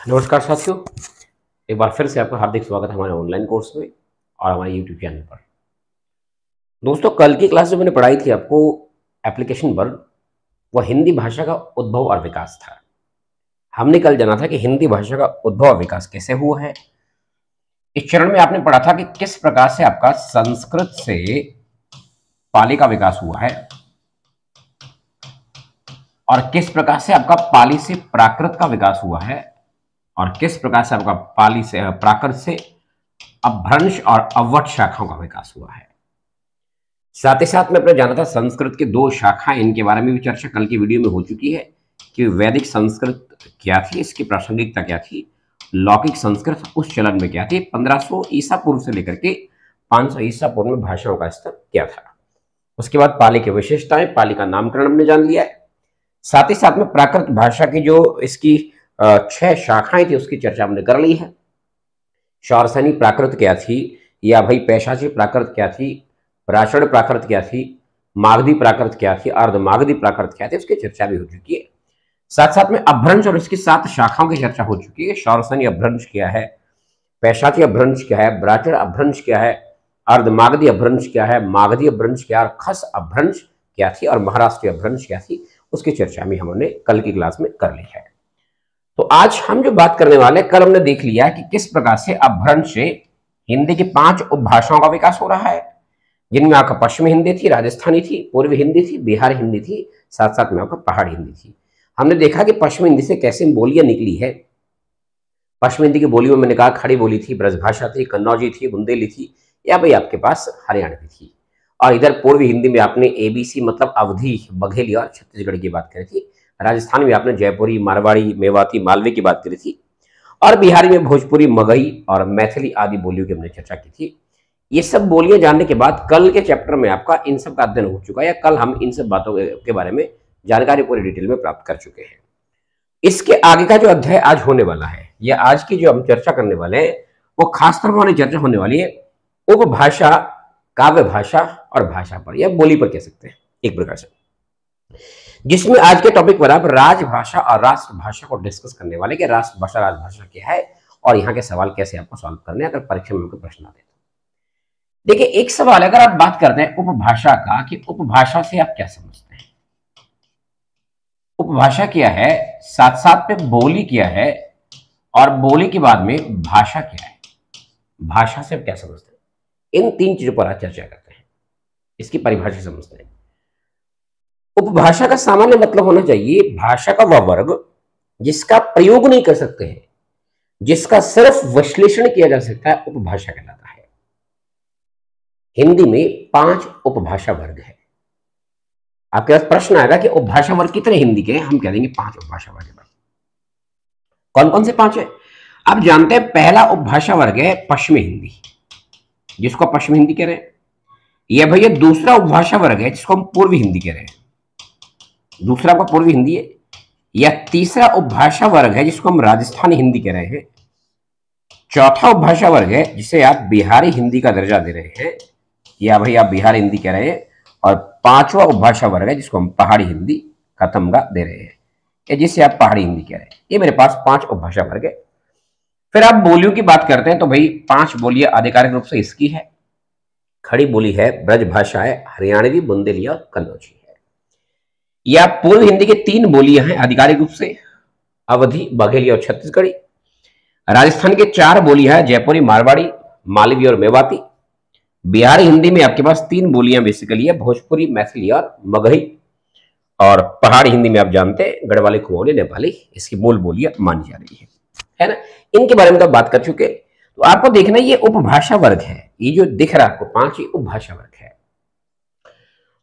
नमस्कार साथियों, एक बार फिर से आपका हार्दिक स्वागत है हमारे ऑनलाइन कोर्स में और हमारे यूट्यूब चैनल पर। दोस्तों, कल की क्लास जो मैंने पढ़ाई थी आपको एप्लीकेशन वर्ब, वह हिंदी भाषा का उद्भव और विकास था। हमने कल जाना था कि हिंदी भाषा का उद्भव और विकास कैसे हुआ है। इस चरण में आपने पढ़ा था कि किस प्रकार से आपका संस्कृत से पाली का विकास हुआ है और किस प्रकार से आपका पाली से प्राकृत का विकास हुआ है और किस प्रकार से आपका पाली से प्राकृत से अपभ्रंश और अवट शाखाओं का विकास हुआ है। साथ ही साथ में अपने जाना था संस्कृत के दो शाखाएं, इनके बारे में भी चर्चा कल की वीडियो में हो चुकी है कि वैदिक संस्कृत क्या थी, इसकी प्रासंगिकता क्या थी, लौकिक संस्कृत उस चलन में क्या थी, 1500 ईसा पूर्व से लेकर के 500 ईसा पूर्व में भाषाओं का स्तर क्या था। उसके बाद पाली की विशेषताएं, पाली का नामकरण हमने जान लिया है। साथ ही साथ में प्राकृत भाषा की जो इसकी 6 शाखाएं थी उसकी चर्चा हमने कर ली है। शौरसेनी प्राकृत क्या थी, या भाई पैशाची प्राकृत क्या थी, प्राचरण प्राकृत क्या थी, मागधी प्राकृत क्या थी, अर्धमागधी प्राकृत क्या थी, उसकी चर्चा भी हो चुकी है। साथ साथ में अपभ्रंश और इसकी 7 शाखाओं की चर्चा हो चुकी है। शौरसेनी अपभ्रंश क्या है, पैशाची अपभ्रंश क्या है, ब्राचण अपभ्रंश क्या है, अर्धमागधी अपभ्रंश क्या है, मागधी अपभ्रंश क्या है, खस अपभ्रंश क्या थी और महाराष्ट्रीय अपभ्रंश क्या थी, उसकी चर्चा भी हमने कल की क्लास में कर ली है। तो आज हम जो बात करने वाले, कल हमने देख लिया कि किस प्रकार से अपभ्रंश से हिंदी की 5 उपभाषाओं का विकास हो रहा है, जिनमें आपका पश्चिमी हिंदी थी, राजस्थानी थी, पूर्वी हिंदी थी, बिहारी हिंदी थी, साथ साथ में आपका पहाड़ी हिंदी थी। हमने देखा कि पश्चिमी हिंदी से कैसे बोलियां निकली है। पश्चिमी हिंदी की बोलियों में मैंने कहा खड़ी बोली थी, ब्रजभाषा थी, कन्नौजी थी, बुंदेली थी, या भाई आपके पास हरियाणवी थी। और इधर पूर्वी हिंदी में आपने एबीसी मतलब अवधी, बघेली और छत्तीसगढ़ की बात करी थी। राजस्थान में आपने जयपुरी, मारवाड़ी, मेवाती, मालवी की बात करी थी। और बिहारी में भोजपुरी, मगही और मैथिली आदि बोलियों की हमने चर्चा की थी। ये सब बोलियां जानने के बाद कल के चैप्टर में आपका इन सब का अध्ययन हो चुका है। कल हम इन सब बातों के बारे में जानकारी पूरी डिटेल में प्राप्त कर चुके हैं। इसके आगे का जो अध्याय आज होने वाला है, या आज की जो हम चर्चा करने वाले हैं, वो खासतौर पर चर्चा होने वाली है उपभाषा, काव्य भाषा और भाषा पर, या बोली पर कह सकते हैं एक प्रकार से, जिसमें आज के टॉपिक पर आप राजभाषा और राष्ट्रभाषा को डिस्कस करने वाले कि राष्ट्रभाषा राजभाषा क्या है और यहाँ के सवाल कैसे आपको सॉल्व करने हैं अगर परीक्षा में प्रश्न आते हैं। देखिए, एक सवाल अगर आप बात करते हैं उपभाषा का, कि उपभाषा से आप क्या समझते हैं। उपभाषा क्या है, साथ साथ में बोली क्या है, और बोली के बाद में भाषा क्या है, भाषा से आप क्या समझते हैं, इन 3 चीजों पर आज चर्चा करते हैं, इसकी परिभाषा समझते हैं। उपभाषा का सामान्य मतलब होना चाहिए भाषा का वह वर्ग जिसका प्रयोग नहीं कर सकते हैं, जिसका सिर्फ विश्लेषण किया जा सकता है, उपभाषा कहलाता है। हिंदी में 5 उपभाषा वर्ग है। आपके पास प्रश्न आएगा कि उपभाषा वर्ग कितने हिंदी के हैं, हम कह देंगे 5 उपभाषा वर्ग। कौन कौन से 5 है आप जानते हैं। पहला उपभाषा वर्ग है पश्चिमी हिंदी, जिसको पश्चिमी हिंदी कह रहे हैं। यह भैया दूसरा उपभाषा वर्ग है जिसको हम पूर्वी हिंदी कह रहे हैं, दूसरा आपका पूर्वी हिंदी है। या तीसरा उपभाषा वर्ग है जिसको हम राजस्थानी हिंदी कह रहे हैं। चौथा उपभाषा वर्ग है जिसे आप बिहारी हिंदी का दर्जा दे रहे हैं, या भाई आप बिहारी हिंदी कह रहे हैं। और 5वां उपभाषा वर्ग है जिसको हम पहाड़ी हिंदी का तमगा दे रहे हैं, या जिसे आप पहाड़ी हिंदी कह रहे हैं। ये मेरे पास 5 उपभाषा वर्ग है। फिर आप बोलियों की बात करते हैं तो भाई 5 बोलियां आधिकारिक रूप से इसकी है। खड़ी बोली है, ब्रजभाषा है, हरियाणवी, बुंदेली और कन्नौजी है। या पूर्व हिंदी के 3 बोलियां हैं आधिकारिक रूप से, अवधी, बघेली और छत्तीसगढ़ी। राजस्थान के 4 बोलियां हैं, जयपुरी, मारवाड़ी, मालवी और मेवाती। बिहारी हिंदी में आपके पास 3 बोलियां बेसिकली है, भोजपुरी, मैथिली और मगही। और पहाड़ी हिंदी में आप जानते हैं गढ़वाली, कुमाऊनी, नेपाली इसकी मूल बोलियां मानी जा रही है ना। इनके बारे में तो बात कर चुके। तो आपको देखना ये उपभाषा वर्ग है, ये जो दिख रहा है आपको 5 ही उपभाषा वर्ग है।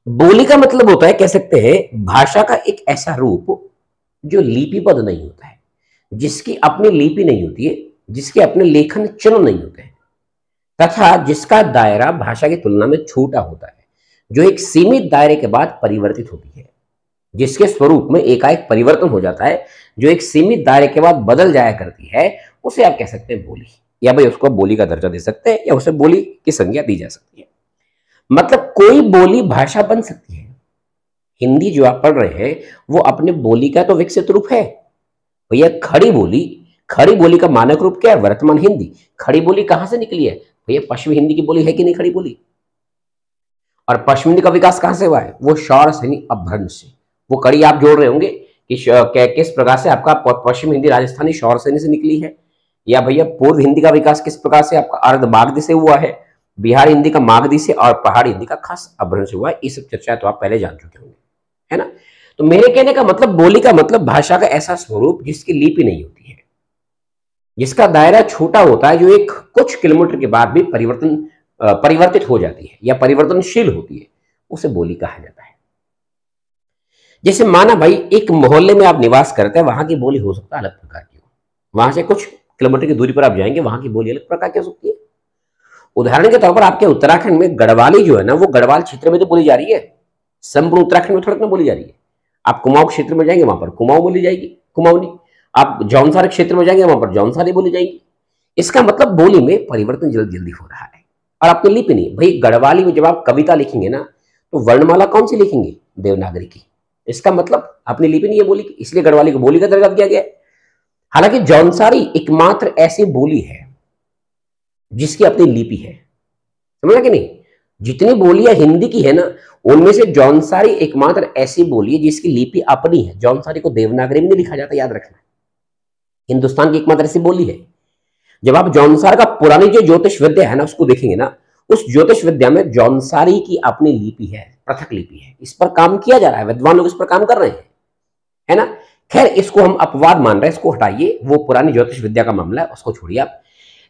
बोली का मतलब होता है, कह सकते हैं भाषा का एक ऐसा रूप जो लिपिबद्ध नहीं होता है, जिसकी अपनी लिपि नहीं होती है, जिसके अपने लेखन चिन्ह नहीं होते हैं, तथा जिसका दायरा भाषा की तुलना में छोटा होता है, जो एक सीमित दायरे के बाद परिवर्तित होती है, जिसके स्वरूप में एकाएक परिवर्तन हो जाता है, जो एक सीमित दायरे के बाद बदल जाया करती है, उसे आप कह सकते हैं बोली। या भाई उसको बोली का दर्जा दे सकते हैं, या उसे बोली की संज्ञा दी जा सकती है। मतलब कोई बोली भाषा बन सकती है। हिंदी जो आप पढ़ रहे हैं वो अपने बोली का तो विकसित रूप है। भैया खड़ी बोली खड़ी बोली का मानक रूप क्या है? वर्तमान हिंदी। खड़ी बोली कहां से निकली है भैया? पश्चिमी हिंदी की बोली है कि नहीं खड़ी बोली? और पश्चिमी हिंदी का विकास कहां से हुआ है? वो शौरस यानी अपभ्रंश से। वो कड़ी आप जोड़ रहे होंगे कि किस प्रकार से आपका पश्चिम हिंदी राजस्थानी शौरसेनी से निकली है, या भैया पूर्व हिंदी का विकास किस प्रकार से आपका अर्ध मागधी से हुआ है, बिहार हिंदी का मागधी से, और पहाड़ी हिंदी का खास अपभ्रंश से हुआ है। ये सब चर्चा तो आप पहले जान चुके होंगे, है ना। तो मेरे कहने का मतलब, बोली का मतलब भाषा का ऐसा स्वरूप जिसकी लिपि नहीं होती है, जिसका दायरा छोटा होता है, जो एक कुछ किलोमीटर के बाद भी परिवर्तित हो जाती है या परिवर्तनशील होती है, उसे बोली कहा जाता है। जैसे माना भाई एक मोहल्ले में आप निवास करते हैं, वहां की बोली हो सकता है अलग प्रकार की हो, वहां से कुछ किलोमीटर की दूरी पर आप जाएंगे, वहां की बोली अलग प्रकार की हो सकती है। उदाहरण के तौर पर आपके उत्तराखंड में गढ़वाली जो है ना, वो गढ़वाल क्षेत्र में तो बोली जा रही है, संपूर्ण उत्तराखंड में थोड़ा बोली जा रही है। आप कुमाऊं क्षेत्र में जाएंगे, वहां पर कुमाऊं बोली जाएगी, कुमाऊनी। आप जौनसारी क्षेत्र में जाएंगे, वहां पर जौनसारी बोली जाएगी। इसका मतलब बोली में परिवर्तन जल्दी जल्दी हो रहा है। और आपकी लिपि नहीं भाई, गढ़वाली में जब आप कविता लिखेंगे ना, तो वर्णमाला कौन सी लिखेंगे? देवनागरी की। इसका मतलब अपनी लिपि नहीं है बोली की, इसलिए गढ़वाली को बोली का दर्जा दिया गया है। हालांकि जौनसारी एकमात्र ऐसी बोली है जिसकी अपनी लिपि है, समझा कि नहीं। जितनी बोलियां हिंदी की है ना, उनमें से जौनसारी एकमात्र ऐसी बोली है जिसकी लिपि अपनी है। जौनसारी को देवनागरी में नहीं लिखा जाता, याद रखना। हिंदुस्तान की एकमात्र ऐसी बोली है। जब आप जौनसार का पुरानी जो ज्योतिष विद्या है ना, उसको देखेंगे ना, उस ज्योतिष विद्या में जौनसारी की अपनी लिपि है, पृथक लिपि है। इस पर काम किया जा रहा है, विद्वान लोग इस पर काम कर रहे हैं, है ना। खैर, इसको हम अपवाद मान रहे हैं, इसको हटाइए, वो पुरानी ज्योतिष विद्या का मामला है, उसको छोड़िए आप।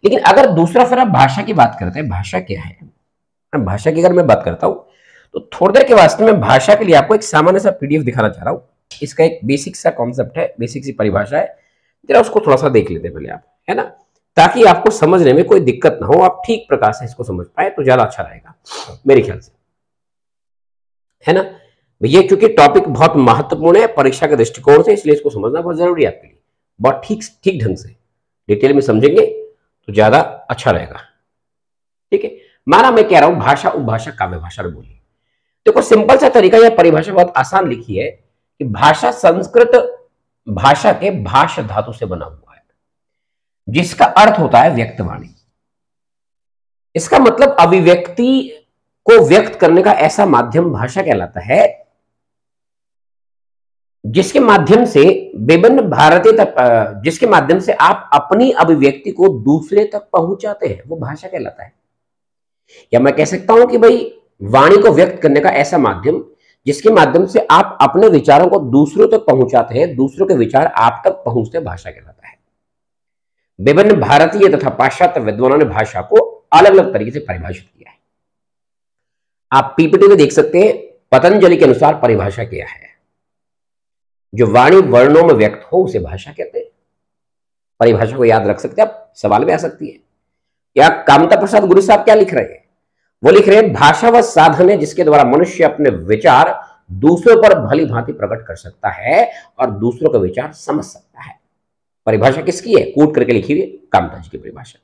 लेकिन अगर दूसरा फिर आप भाषा की बात करते हैं, भाषा क्या है, भाषा की अगर मैं बात करता हूं, तो थोड़ी देर के वास्ते में भाषा के लिए आपको एक सामान्य सा पीडीएफ दिखाना चाह रहा हूं। इसका एक बेसिक सा कॉन्सेप्ट है, बेसिक सी परिभाषा है, जरा उसको थोड़ा सा देख लेते हैं पहले आप, है ना, ताकि आपको समझने में कोई दिक्कत ना हो, आप ठीक प्रकार से इसको समझ पाए तो ज्यादा अच्छा रहेगा मेरे ख्याल से, है ना। ये क्योंकि टॉपिक बहुत महत्वपूर्ण है परीक्षा के दृष्टिकोण से, इसलिए इसको समझना बहुत जरूरी है आपके लिए। बहुत ठीक ढंग से डिटेल में समझेंगे तो ज्यादा अच्छा रहेगा, ठीक है। माना मैं कह रहा हूं भाषा, उपभाषा, काव्य भाषा और बोली। देखो सिंपल सा तरीका, यह परिभाषा बहुत आसान लिखी है कि भाषा संस्कृत भाषा के भाष धातु से बना हुआ है, जिसका अर्थ होता है व्यक्तवाणी। इसका मतलब अभिव्यक्ति को व्यक्त करने का ऐसा माध्यम भाषा कहलाता है, जिसके माध्यम से विभिन्न भारतीय तक, जिसके माध्यम से आप अपनी अभिव्यक्ति को दूसरे तक पहुंचाते हैं, वो भाषा कहलाता है। या मैं कह सकता हूं कि भाई वाणी को व्यक्त करने का ऐसा माध्यम जिसके माध्यम से आप अपने विचारों को दूसरों तक पहुंचाते हैं, दूसरों के विचार आप तक पहुंचते, भाषा कहलाता है। विभिन्न भारतीय तथा पाश्चात्य विद्वानों ने भाषा को अलग अलग तरीके से परिभाषित किया है। आप पीपीटी में देख सकते हैं, पतंजलि के अनुसार परिभाषा क्या है। जो वाणी वर्णों में व्यक्त हो उसे भाषा कहते हैं। परिभाषा को याद रख सकते हैं आप, सवाल में आ सकती है। या कामता प्रसाद गुरु साहब क्या लिख रहे हैं? वो लिख रहे हैं भाषा वह साधन है जिसके द्वारा मनुष्य अपने विचार दूसरों पर भली भांति प्रकट कर सकता है और दूसरों का विचार समझ सकता है। परिभाषा किसकी है? कोट करके लिखी हुई कामता जी की परिभाषा।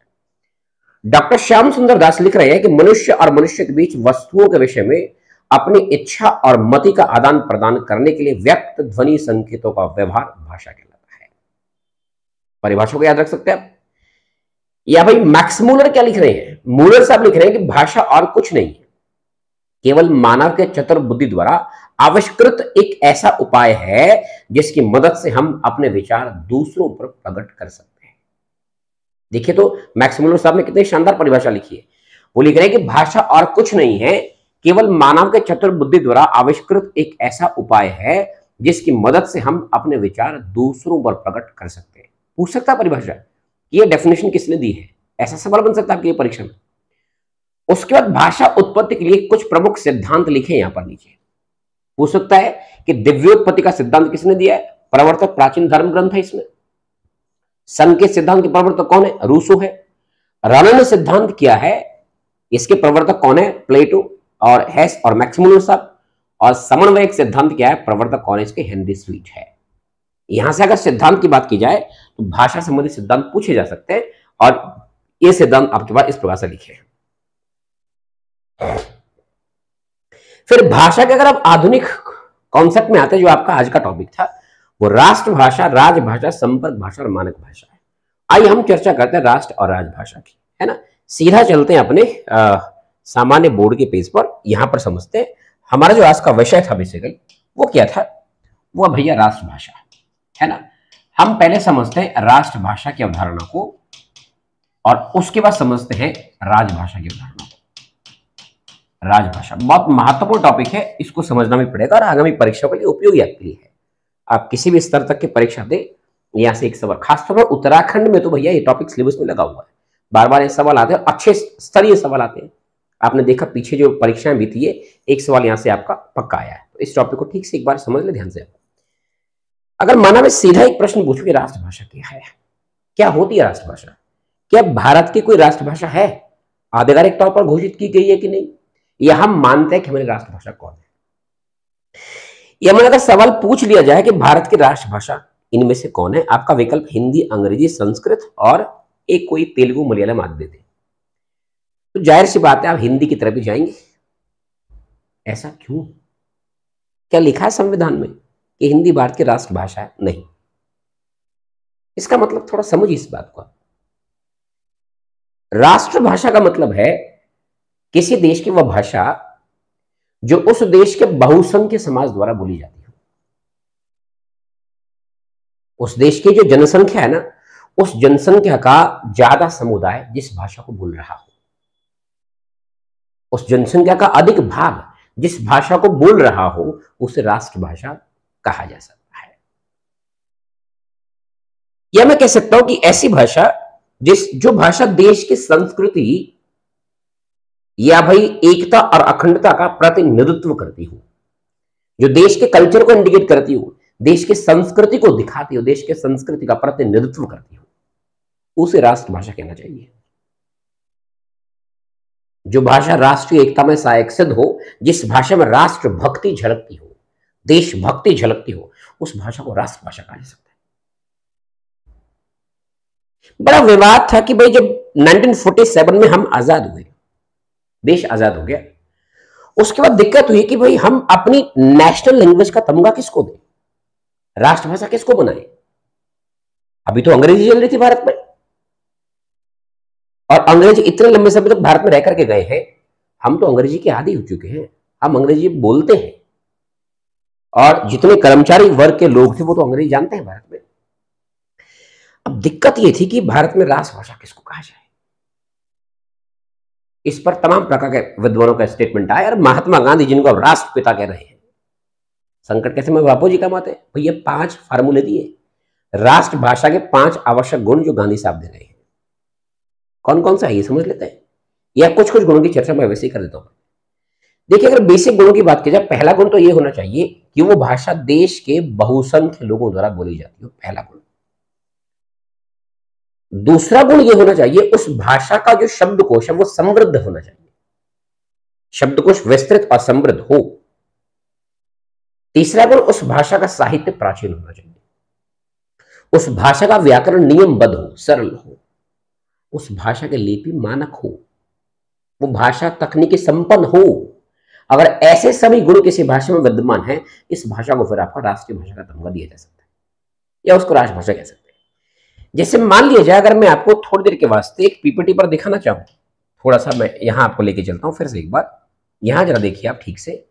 डॉक्टर श्याम सुंदर दास लिख रहे हैं कि मनुष्य और मनुष्य के बीच वस्तुओं के विषय में अपनी इच्छा और मति का आदान प्रदान करने के लिए व्यक्त ध्वनि संकेतों का व्यवहार भाषा कहलाता है। परिभाषा को याद रख सकते हैं आप। या भाई मैक्स मूलर क्या लिख रहे हैं? मूलर साहब लिख रहे हैं कि भाषा और कुछ नहीं है, केवल मानव के चतुर बुद्धि द्वारा आविष्कृत एक ऐसा उपाय है जिसकी मदद से हम अपने विचार दूसरों पर प्रकट कर सकते हैं। देखिए तो मैक्स मूलर साहब ने कितनी शानदार परिभाषा लिखी है। वो लिख रहे हैं कि भाषा और कुछ नहीं है, केवल मानव के चतुर बुद्धि द्वारा आविष्कृत एक ऐसा उपाय है जिसकी मदद से हम अपने विचार दूसरों पर प्रकट कर सकते हैं। पूछ सकता है परिभाषा, ये डेफिनेशन किसने दी है? ऐसा सवाल बन सकता है आपकी परीक्षा में। उसके बाद भाषा उत्पत्ति के लिए कुछ प्रमुख सिद्धांत लिखे यहां पर नीचे। पूछ सकता है कि दिव्योत्पत्ति का सिद्धांत किसने दिया है? प्रवर्तक प्राचीन धर्म ग्रंथ है। इसमें संकेत सिद्धांत के प्रवर्तक कौन है? रूसो है। रणन सिद्धांत क्या है? इसके प्रवर्तक कौन है? प्लेटो और हेस और मैक्स मूलर साहब। और समन्वयक सिद्धांत क्या है? प्रवर्तक कौन है इसके? हेनरी स्वीट है। यहां से अगर सिद्धांत की बात की जाए तो भाषा संबंधी सिद्धांत पूछे जा सकते हैं, और ये सिद्धांत आपके पास इस प्रकार से लिखे हैं। फिर भाषा के अगर आप आधुनिक कॉन्सेप्ट में आते हैं, जो आपका आज का टॉपिक था, वो राष्ट्रभाषा, राजभाषा, संपर्क भाषा और मानक भाषा है। आइए हम चर्चा करते हैं राष्ट्र और राजभाषा की, है ना। सीधा चलते हैं अपने सामान्य बोर्ड के पेज पर, यहां पर समझते हैं हमारा जो आज का विषय था बेसिकली वो क्या था। वो भैया राष्ट्रभाषा, है ना। हम पहले समझते हैं राष्ट्रभाषा की अवधारणा को और उसके बाद समझते हैं राजभाषा की अवधारणा को। राजभाषा बहुत महत्वपूर्ण टॉपिक है, इसको समझना भी पड़ेगा और आगामी परीक्षा के लिए उपयोगी आपके लिए है। आप किसी भी स्तर तक की परीक्षा दे, यहां से एक सवाल, खासतौर पर उत्तराखंड में तो भैया ये टॉपिक सिलेबस में लगा हुआ है, बार बार ये सवाल आते हैं, अच्छे स्तरीय सवाल आते हैं। आपने देखा पीछे जो परीक्षाएं बीती है, एक सवाल यहां से आपका पक्का आया है। तो इस टॉपिक को ठीक से एक बार समझ ले ध्यान से। अगर माना मैं सीधा एक प्रश्न पूछूं कि राष्ट्रभाषा क्या है, क्या होती है राष्ट्रभाषा, क्या भारत की कोई राष्ट्रभाषा है, आधिकारिक तौर पर घोषित की गई है कि नहीं, या हम मानते हैं कि हमारी राष्ट्रभाषा कौन है। या मैंने अगर सवाल पूछ लिया जाए कि भारत की राष्ट्रभाषा इनमें से कौन है, आपका विकल्प हिंदी, अंग्रेजी, संस्कृत और एक कोई तेलुगु मलयालम आदि दे दे, तो जाहिर सी बात है आप हिंदी की तरफ ही जाएंगे। ऐसा क्यों? क्या लिखा है संविधान में कि हिंदी भारत की राष्ट्रभाषा है? नहीं। इसका मतलब थोड़ा समझिए इस बात को। राष्ट्रभाषा का मतलब है किसी देश की वह भाषा जो उस देश के बहुसंख्य समाज द्वारा बोली जाती है। उस देश की जो जनसंख्या है ना, उस जनसंख्या का ज्यादा समुदाय जिस भाषा को बोल रहा हो, उस जनसंख्या का अधिक भाग जिस भाषा को बोल रहा हो, उसे राष्ट्रभाषा कहा जा सकता है। या मैं कह सकता हूं कि ऐसी भाषा जो भाषा देश की संस्कृति या भाई एकता और अखंडता का प्रतिनिधित्व करती हो, जो देश के कल्चर को इंडिकेट करती हो, देश की संस्कृति को दिखाती हो, देश के संस्कृति का प्रतिनिधित्व करती हो, उसे राष्ट्रभाषा कहना चाहिए। जो भाषा राष्ट्रीय एकता में सहायक सिद्ध हो, जिस भाषा में राष्ट्र भक्ति झलकती हो, देशभक्ति झलकती हो, उस भाषा को राष्ट्रभाषा कहा जा सकता है। बड़ा विवाद था कि भाई जब 1947 में हम आजाद हुए, देश आजाद हो गया, उसके बाद दिक्कत हुई कि भाई हम अपनी नेशनल लैंग्वेज का तमगा किसको दें, राष्ट्रभाषा किसको बनाए। अभी तो अंग्रेजी चल रही थी भारत में, और अंग्रेज इतने लंबे समय तक भारत में रह करके गए हैं, हम तो अंग्रेजी के आदी हो चुके हैं, हम अंग्रेजी बोलते हैं, और जितने कर्मचारी वर्ग के लोग थे वो तो अंग्रेजी जानते हैं भारत में। अब दिक्कत ये थी कि भारत में राष्ट्रभाषा किसको कहा जाए। इस पर तमाम प्रकार के विद्वानों का स्टेटमेंट आया, और महात्मा गांधी जिनको अब राष्ट्रपिता कह रहे हैं, संकट के समय बापू जी काम आते हैं, भैया 5 फार्मूले दिए राष्ट्रभाषा के 5 आवश्यक गुण जो गांधी साहब दे रहे हैं। कौन कौन सा है ये समझ लेते हैं, या कुछ कुछ गुणों की चर्चा मैं वैसे ही कर देता हूं। देखिए, अगर बेसिक गुणों की बात की जाए, पहला गुण तो ये होना चाहिए कि वो भाषा देश के बहुसंख्य लोगों द्वारा बोली जाती है, पहला गुण। दूसरा गुण ये होना चाहिए उस भाषा का जो शब्दकोश है वो समृद्ध होना चाहिए, शब्दकोश विस्तृत और समृद्ध हो। तीसरा गुण उस भाषा का साहित्य प्राचीन होना चाहिए, उस भाषा का व्याकरण नियमबद्ध हो, सरल हो, उस भाषा के लिपि मानक हो, वो भाषा तकनीकी संपन्न हो। अगर ऐसे सभी गुण किसी भाषा में विद्यमान है, इस भाषा को फिर आपका राष्ट्रीय भाषा का तमगा दिया जा सकता है, या उसको राजभाषा कह सकते हैं। जैसे मान लिया जाए, अगर मैं आपको थोड़ी देर के वास्ते एक पीपीटी पर दिखाना चाहूं, थोड़ा सा मैं यहां आपको लेके चलता हूं फिर से एक बार, यहां जरा देखिए आप ठीक से।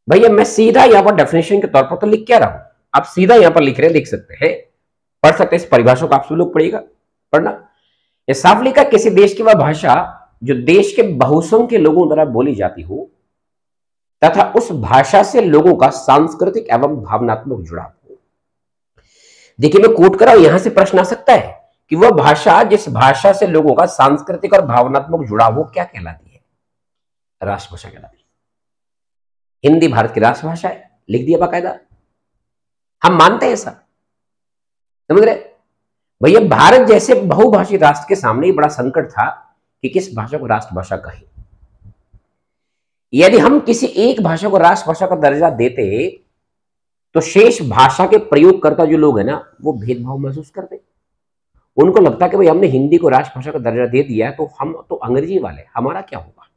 भैया मैं सीधा यहां पर डेफिनेशन के तौर पर तो लिख क्या रहा हूं, आप सीधा यहां पर लिख रहे हैं, देख सकते हैं, पढ़ सकते हैं। इस परिभाषा को आप सब लोग पढ़िएगा, पढ़ना। यह साफ लिखा, किसी देश की वह भाषा जो देश के बहुसंख्य लोगों द्वारा बोली जाती हो तथा उस भाषा से लोगों का सांस्कृतिक एवं भावनात्मक जुड़ाव हो। देखिए मैं कोट कर रहा हूं, यहां से प्रश्न आ सकता है कि वह भाषा जिस भाषा से लोगों का सांस्कृतिक और भावनात्मक जुड़ाव हो क्या कहलाती है, राष्ट्रभाषा कहलाती है। हिंदी भारत की राष्ट्रभाषा है, लिख दिया बाकायदा, हम मानते हैं ऐसा, समझ रहे भैया। भारत जैसे बहुभाषी राष्ट्र के सामने बड़ा संकट था कि किस भाषा को राष्ट्रभाषा कहें। यदि हम किसी एक भाषा को राष्ट्रभाषा का दर्जा देते तो शेष भाषा के प्रयोगकर्ता जो लोग हैं ना, वो भेदभाव महसूस करते। उनको लगता कि भाई हमने हिंदी को राष्ट्रभाषा का दर्जा दे दिया तो हम तो अंग्रेजी वाले, हमारा क्या होगा।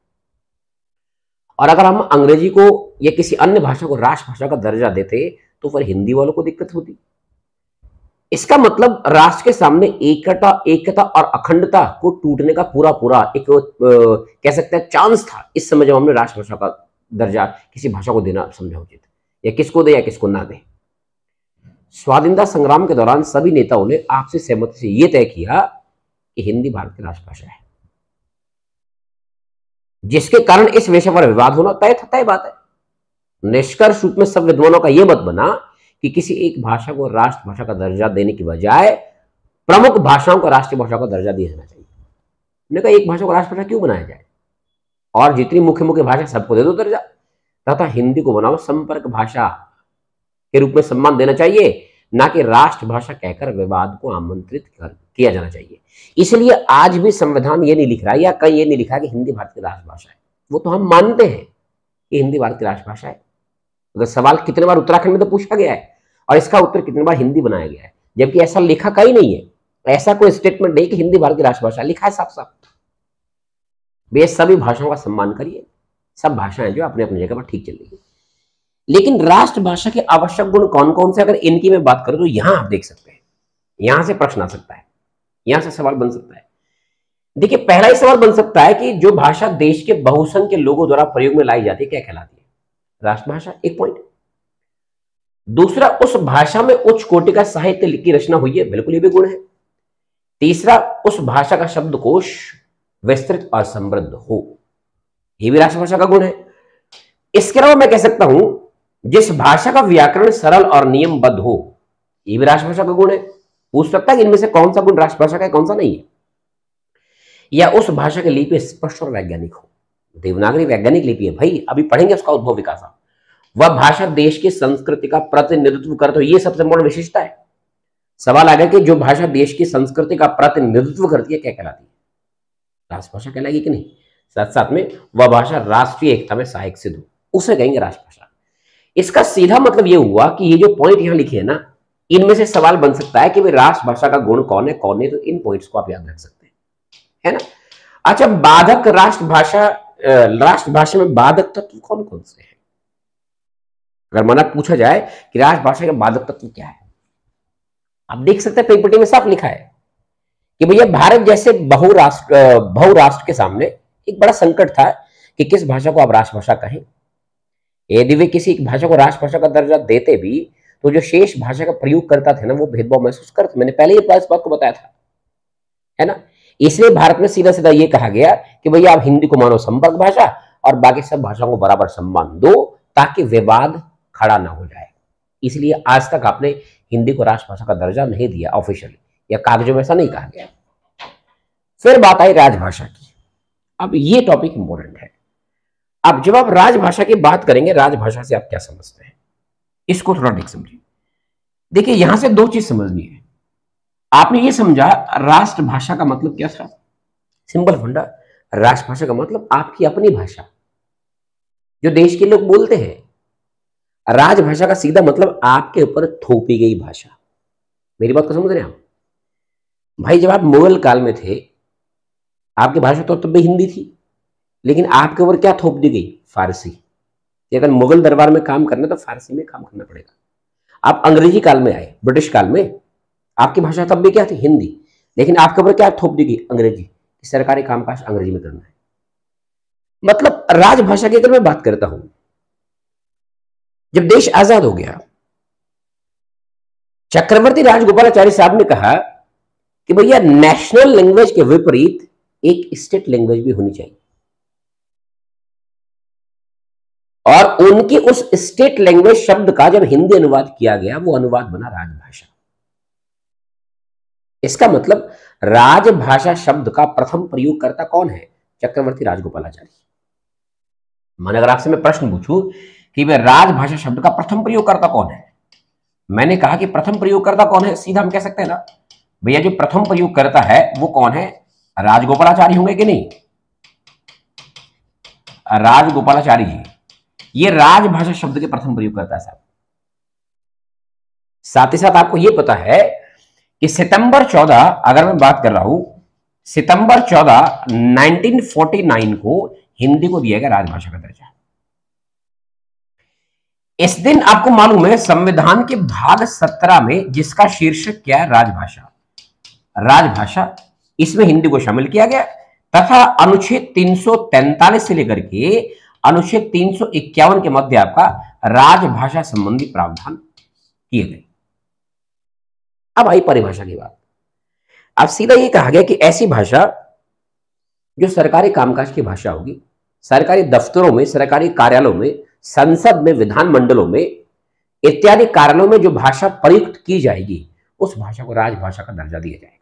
और अगर हम अंग्रेजी को या किसी अन्य भाषा को राष्ट्रभाषा का दर्जा देते तो फिर हिंदी वालों को दिक्कत होती। इसका मतलब राष्ट्र के सामने एकता और अखंडता को टूटने का पूरा पूरा एक कह सकते हैं चांस था। इस समय जब हमने राष्ट्रभाषा का दर्जा किसी भाषा को देना समझा उचित, या किसको दे या किसको ना दे। स्वाधीनता संग्राम के दौरान सभी नेताओं ने आपसी सहमति से यह तय किया कि हिंदी भारत की राष्ट्रभाषा है, जिसके कारण इस विषय पर विवाद होना तय बात है। निष्कर्ष रूप में सब विद्वानों का यह मत बना कि किसी एक भाषा को राष्ट्रभाषा का दर्जा देने की बजाय प्रमुख भाषाओं को राष्ट्रीय भाषा का दर्जा दिया जाना चाहिए। उन्होंने कहा एक भाषा को राष्ट्रभाषा क्यों बनाया जाए, और जितनी मुख्य मुख्य भाषा सबको दे दो दर्जा, तथा हिंदी को बनाओ संपर्क भाषा के रूप में सम्मान देना चाहिए, ना कि राष्ट्रभाषा कहकर विवाद को आमंत्रित किया जाना चाहिए। इसलिए आज भी संविधान ये नहीं लिख रहा या कहीं ये नहीं लिखा कि हिंदी भारत की राष्ट्रभाषा है। वो तो हम मानते हैं कि हिंदी भारत की राष्ट्रभाषा है। अगर सवाल कितने बार उत्तराखंड में तो पूछा गया है और इसका उत्तर कितने बार हिंदी बनाया गया है, जबकि ऐसा लिखा कहीं नहीं है, ऐसा कोई स्टेटमेंट नहीं कि हिंदी भारत की राष्ट्रभाषा, लिखा है साफ साफ। वे सभी भाषाओं का सम्मान करिए, सब भाषाएं जो अपने अपनी जगह पर ठीक चल रही है। लेकिन राष्ट्रभाषा के आवश्यक गुण कौन कौन से, अगर इनकी मैं बात करूं तो यहां आप देख सकते हैं, यहां से प्रश्न आ सकता है, यहां से सवाल बन सकता है। देखिए, पहला ही सवाल बन सकता है कि जो भाषा देश के बहुसंख्य लोगों द्वारा प्रयोग में लाई जाती है क्या कहलाती है? राष्ट्रभाषा। एक पॉइंट। दूसरा, उस भाषा में उच्च कोटि का साहित्य की रचना हुई है, बिल्कुल ये भी गुण है। तीसरा, उस भाषा का शब्दकोश विस्तृत और समृद्ध हो, यह भी राष्ट्रभाषा का गुण है। इसके अलावा मैं कह सकता हूं जिस भाषा का व्याकरण सरल और नियमबद्ध हो, यह भी राष्ट्रभाषा का गुण है। पूछ सकता है कि इनमें से कौन सा गुण राष्ट्रभाषा का है, कौन सा नहीं है। या उस भाषा की लिपि स्पष्ट और वैज्ञानिक हो, देवनागरी वैज्ञानिक लिपि है भाई, अभी पढ़ेंगे उसका उद्भव विकास। वह भाषा देश की संस्कृति का प्रतिनिधित्व करते हो, यह सबसे बड़ी विशेषता है। सवाल आ गया कि जो भाषा देश की संस्कृति का प्रतिनिधित्व करती है क्या कहलाती है? राष्ट्रभाषा कहलाएगी कि नहीं? साथ साथ में वह भाषा राष्ट्रीय एकता में सहायक सिद्ध हो, उसे कहेंगे राष्ट्रभाषा। इसका सीधा मतलब यह हुआ कि ये जो पॉइंट यहां लिखे हैं ना, इनमें से सवाल बन सकता है कि भाई राष्ट्रभाषा का गुण कौन है कौन नहीं, तो इन पॉइंट्स को आप याद रख सकते हैं, है ना। अच्छा, बाधक राष्ट्रभाषा में बाधक तत्व कौन कौन से हैं? अगर मना पूछा जाए कि राष्ट्रभाषा का बाधक तत्व क्या है, आप देख सकते हैं पेपटी में साफ लिखा है कि भैया भारत जैसे बहुराष्ट्र के सामने एक बड़ा संकट था कि किस भाषा को आप राष्ट्रभाषा कहें। यदि वे किसी एक भाषा को राष्ट्रभाषा का दर्जा देते भी तो जो शेष भाषा का प्रयोग करता थे ना, वो भेदभाव महसूस करते। मैंने पहले ही इस बात को बताया था, है ना। इसलिए भारत में सीधा सीधा ये कहा गया कि भैया आप हिंदी को मानो संपर्क भाषा और बाकी सब भाषाओं को बराबर सम्मान दो, ताकि विवाद खड़ा ना हो जाए। इसलिए आज तक आपने हिंदी को राष्ट्रभाषा का दर्जा नहीं दिया ऑफिशियली, या कागजों में ऐसा नहीं कहा गया। फिर बात आई राजभाषा की। अब ये टॉपिक इंपॉर्टेंट है। अब जब आप राजभाषा की बात करेंगे, राजभाषा से आप क्या समझते हैं, इसको थोड़ा ठीक समझिए। देखिए, यहां से दो चीज समझनी है। आपने ये समझा राष्ट्रभाषा का मतलब क्या था, सिंपल फंडा। राष्ट्रभाषा का मतलब आपकी अपनी भाषा जो देश के लोग बोलते हैं। राजभाषा का सीधा मतलब आपके ऊपर थोपी गई भाषा। मेरी बात को समझ रहे हैं आप भाई? जब आप मुगल काल में थे, आपकी भाषा तो तब भी हिंदी थी, लेकिन आपके ऊपर क्या थोप दी गई? फारसी। अगर मुगल दरबार में काम करना तो फारसी में काम करना पड़ेगा। आप अंग्रेजी काल में आए, ब्रिटिश काल में, आपकी भाषा तब भी क्या थी? हिंदी, लेकिन आपके ऊपर क्या थोप दी गई? अंग्रेजी। सरकारी कामकाज अंग्रेजी में करना है। मतलब राजभाषा की अगर मैं बात करता हूं, जब देश आजाद हो गया, चक्रवर्ती राजगोपालाचारी साहब ने कहा कि भैया नेशनल लैंग्वेज के विपरीत एक स्टेट लैंग्वेज भी होनी चाहिए, और उनकी उस स्टेट लैंग्वेज शब्द का जब हिंदी अनुवाद किया गया, वो अनुवाद बना राजभाषा। इसका मतलब राजभाषा शब्द का प्रथम प्रयोगकर्ता कौन है? चक्रवर्ती राजगोपालाचारी। मन अगर आपसे मैं प्रश्न पूछूं कि वह राजभाषा शब्द का प्रथम प्रयोगकर्ता कौन है, मैंने कहा कि प्रथम प्रयोगकर्ता कौन है, सीधा हम कह सकते हैं ना भैया जो प्रथम प्रयोगकर्ता है वो कौन है? राजगोपालाचारी होंगे कि नहीं? राजगोपालाचारी जी ये राजभाषा शब्द के प्रथम प्रयोगकर्ता है साहब। साथ ही साथ आपको यह पता है कि सितंबर 14, अगर मैं बात कर रहा हूं, सितंबर 14 1949 को हिंदी को दिया गया राजभाषा का दर्जा। इस दिन आपको मालूम है संविधान के भाग 17 में जिसका शीर्षक क्या है, राजभाषा, राजभाषा, इसमें हिंदी को शामिल किया गया तथा अनुच्छेद 343 से लेकर के अनुच्छेद 351 के मध्य आपका राजभाषा संबंधी प्रावधान किए गए। अब आई परिभाषा की बात। अब सीधा ये कहा गया कि ऐसी भाषा जो सरकारी कामकाज की भाषा होगी, सरकारी दफ्तरों में, सरकारी कार्यालयों में, संसद में, विधानमंडलों में इत्यादि कार्यालयों में जो भाषा प्रयुक्त की जाएगी उस भाषा को राजभाषा का दर्जा दिया जाएगा।